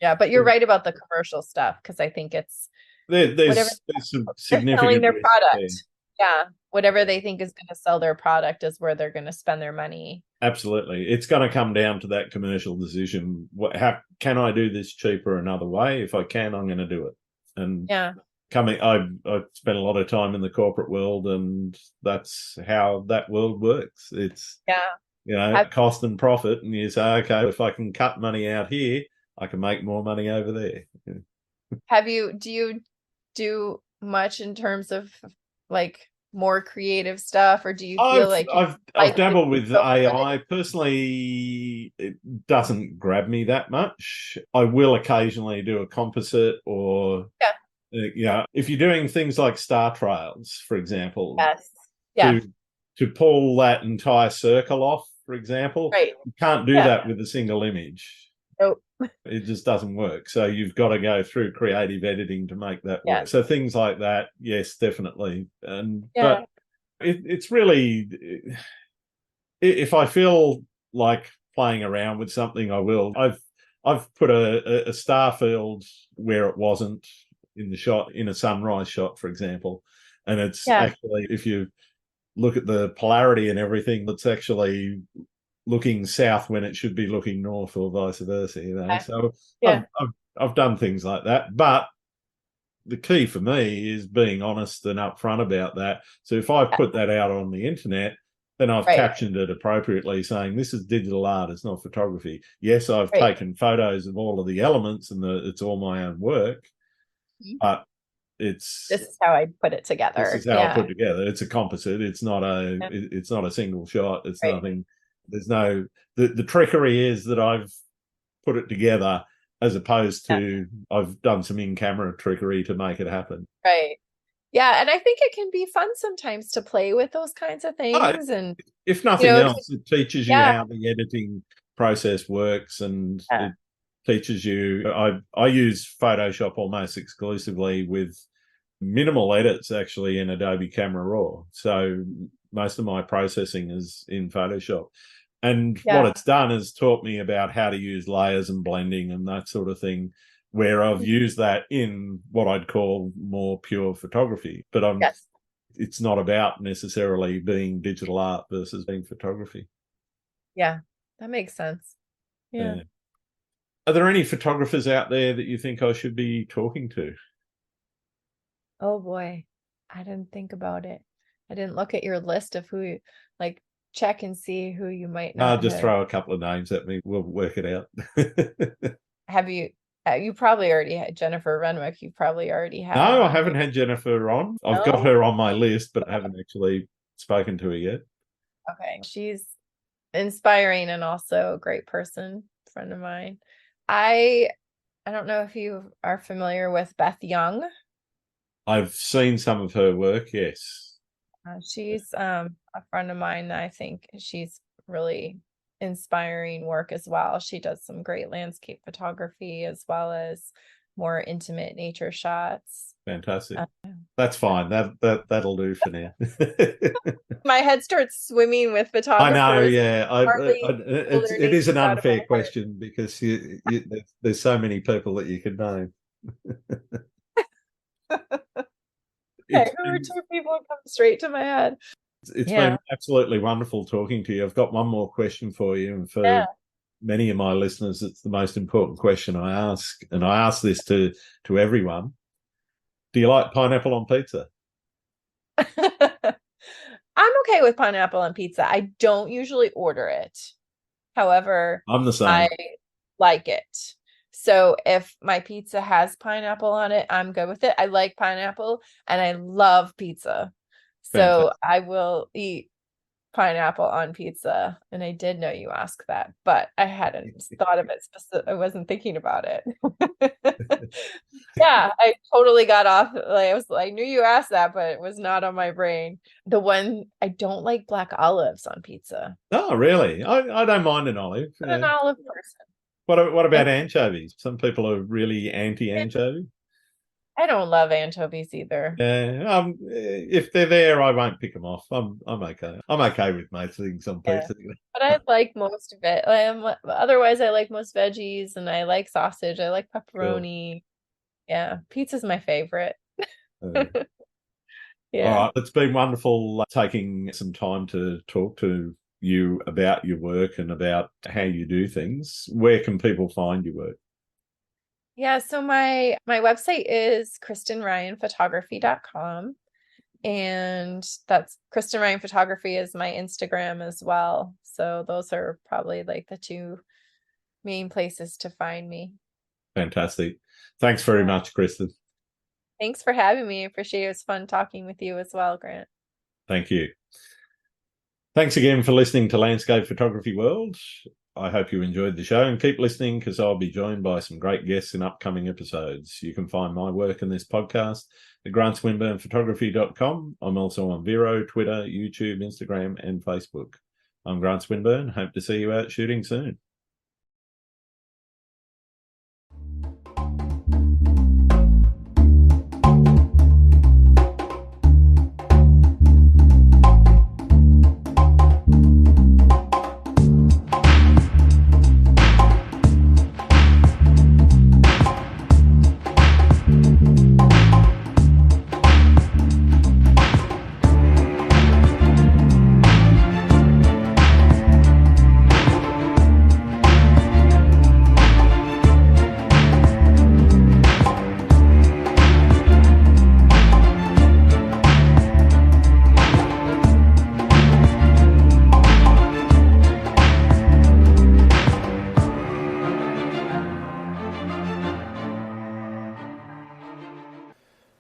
Speaker 2: Yeah, but you're right about the commercial stuff, because I think it's whatever
Speaker 1: There's some
Speaker 2: they're selling
Speaker 1: significant
Speaker 2: their
Speaker 1: risk there.
Speaker 2: product. Yeah. Whatever they think is going to sell their product is where they're going to spend their money.
Speaker 1: Absolutely. It's going to come down to that commercial decision. How can I do this cheaper another way? If I can, I'm going to do it. And
Speaker 2: Yeah.
Speaker 1: I spent a lot of time in the corporate world, and that's how that world works. It's, cost and profit. And you say, okay, if I can cut money out here, I can make more money over there.
Speaker 2: Do you do much in terms of like more creative stuff, or do you feel like you
Speaker 1: I've
Speaker 2: like
Speaker 1: dabbled with
Speaker 2: go for it?
Speaker 1: AI. Personally, it doesn't grab me that much. I will occasionally do a composite, or if you're doing things like star trails, for example,
Speaker 2: Yes. Yeah.
Speaker 1: to pull that entire circle off, for example,
Speaker 2: Right.
Speaker 1: you can't do
Speaker 2: Yeah.
Speaker 1: that with a single image.
Speaker 2: Nope.
Speaker 1: It just doesn't work. So you've got to go through creative editing to make that
Speaker 2: Yeah.
Speaker 1: work. So things like that, yes, definitely.
Speaker 2: Yeah.
Speaker 1: But it's really, if I feel like playing around with something, I will. I've put a star field where it wasn't in the shot, in a sunrise shot, for example, and it's
Speaker 2: Yeah.
Speaker 1: actually, if you look at the polarity and everything, it's actually looking south when it should be looking north, or vice versa.
Speaker 2: Okay.
Speaker 1: So
Speaker 2: Yeah.
Speaker 1: I've done things like that, but the key for me is being honest and upfront about that. So if I put that out on the internet, then I've
Speaker 2: Right.
Speaker 1: captioned it appropriately, saying this is digital art, it's not photography. Yes, I've
Speaker 2: Right.
Speaker 1: taken photos of all of the elements, and it's all my own work, but
Speaker 2: This is how I put it together.
Speaker 1: this is how I put it together. It's a composite. It's not
Speaker 2: Yeah.
Speaker 1: a single shot. It's
Speaker 2: Right.
Speaker 1: nothing. There's no, the trickery is that I've put it together, as opposed to I've done some in-camera trickery to make it happen.
Speaker 2: Right. Yeah. And I think it can be fun sometimes to play with those kinds of things. And,
Speaker 1: If nothing else, it teaches you how the editing process works, and it teaches you. I use Photoshop almost exclusively with minimal edits, actually, in Adobe Camera Raw. So most of my processing is in Photoshop. And what it's done is taught me about how to use layers and blending and that sort of thing, where I've used that in what I'd call more pure photography. But it's not about necessarily being digital art versus being photography.
Speaker 2: Yeah, that makes sense. Yeah.
Speaker 1: Are there any photographers out there that you think I should be talking to?
Speaker 2: Oh boy, I didn't think about it. I didn't look at your list of who, like, check and see who you might not
Speaker 1: Just
Speaker 2: have.
Speaker 1: throw a couple of names at me. We'll work it out.
Speaker 2: Have you? You probably already had Jennifer Renwick. You probably already had.
Speaker 1: No, I haven't had Jennifer on. I've got her on my list, but I haven't actually spoken to her yet.
Speaker 2: Okay, she's inspiring and also a great person, friend of mine. I don't know if you are familiar with Beth Young.
Speaker 1: I've seen some of her work, yes.
Speaker 2: She's a friend of mine. I think she's really inspiring work as well. She does some great landscape photography as well as more intimate nature shots.
Speaker 1: Fantastic. That's fine. That'll do for now.
Speaker 2: My head starts swimming with photographers.
Speaker 1: I know, yeah. It is an unfair question, because there's so many people that you could name.
Speaker 2: Okay, who are two people that come straight to my head?
Speaker 1: It's been absolutely wonderful talking to you. I've got one more question for you, and for many of my listeners, it's the most important question I ask, and I ask this to everyone. Do you like pineapple on pizza?
Speaker 2: I'm okay with pineapple on pizza. I don't usually order it. However,
Speaker 1: I'm the same.
Speaker 2: I like it. So if my pizza has pineapple on it, I'm good with it. I like pineapple and I love pizza. So I will eat pineapple on pizza, and I did know you asked that, but I hadn't thought of it I wasn't thinking about it. Yeah, I totally got off. I knew you asked that, but it was not on my brain. The one I don't like black olives on pizza.
Speaker 1: Oh, really? I don't mind an olive.
Speaker 2: I'm an olive person.
Speaker 1: What
Speaker 2: And
Speaker 1: about anchovies? Some people are really anti-anchovy.
Speaker 2: I don't love anchovies either.
Speaker 1: Yeah, if they're there, I won't pick them off. I'm okay. I'm okay with most things on
Speaker 2: Yeah.
Speaker 1: pizza.
Speaker 2: But I like most of it. Otherwise, I like most veggies, and I like sausage. I like
Speaker 1: Cool.
Speaker 2: pepperoni. Yeah, pizza's my favorite.
Speaker 1: Uh, all
Speaker 2: Yeah.
Speaker 1: right, it's been wonderful taking some time to talk to you about your work and about how you do things. Where can people find your work?
Speaker 2: Yeah, so my website is kristenryanphotography.com, and that's Kristen Ryan Photography is my Instagram as well. So those are probably like the two main places to find me.
Speaker 1: Fantastic. Thanks very much, Kristen.
Speaker 2: Thanks for having me. I appreciate it. It was fun talking with you as well, Grant.
Speaker 1: Thank you. Thanks again for listening to Landscape Photography World. I hope you enjoyed the show, and keep listening because I'll be joined by some great guests in upcoming episodes. You can find my work in this podcast at grantswinburnphotography.com. I'm also on Vero, Twitter, YouTube, Instagram, and Facebook. I'm Grant Swinburne. Hope to see you out shooting soon.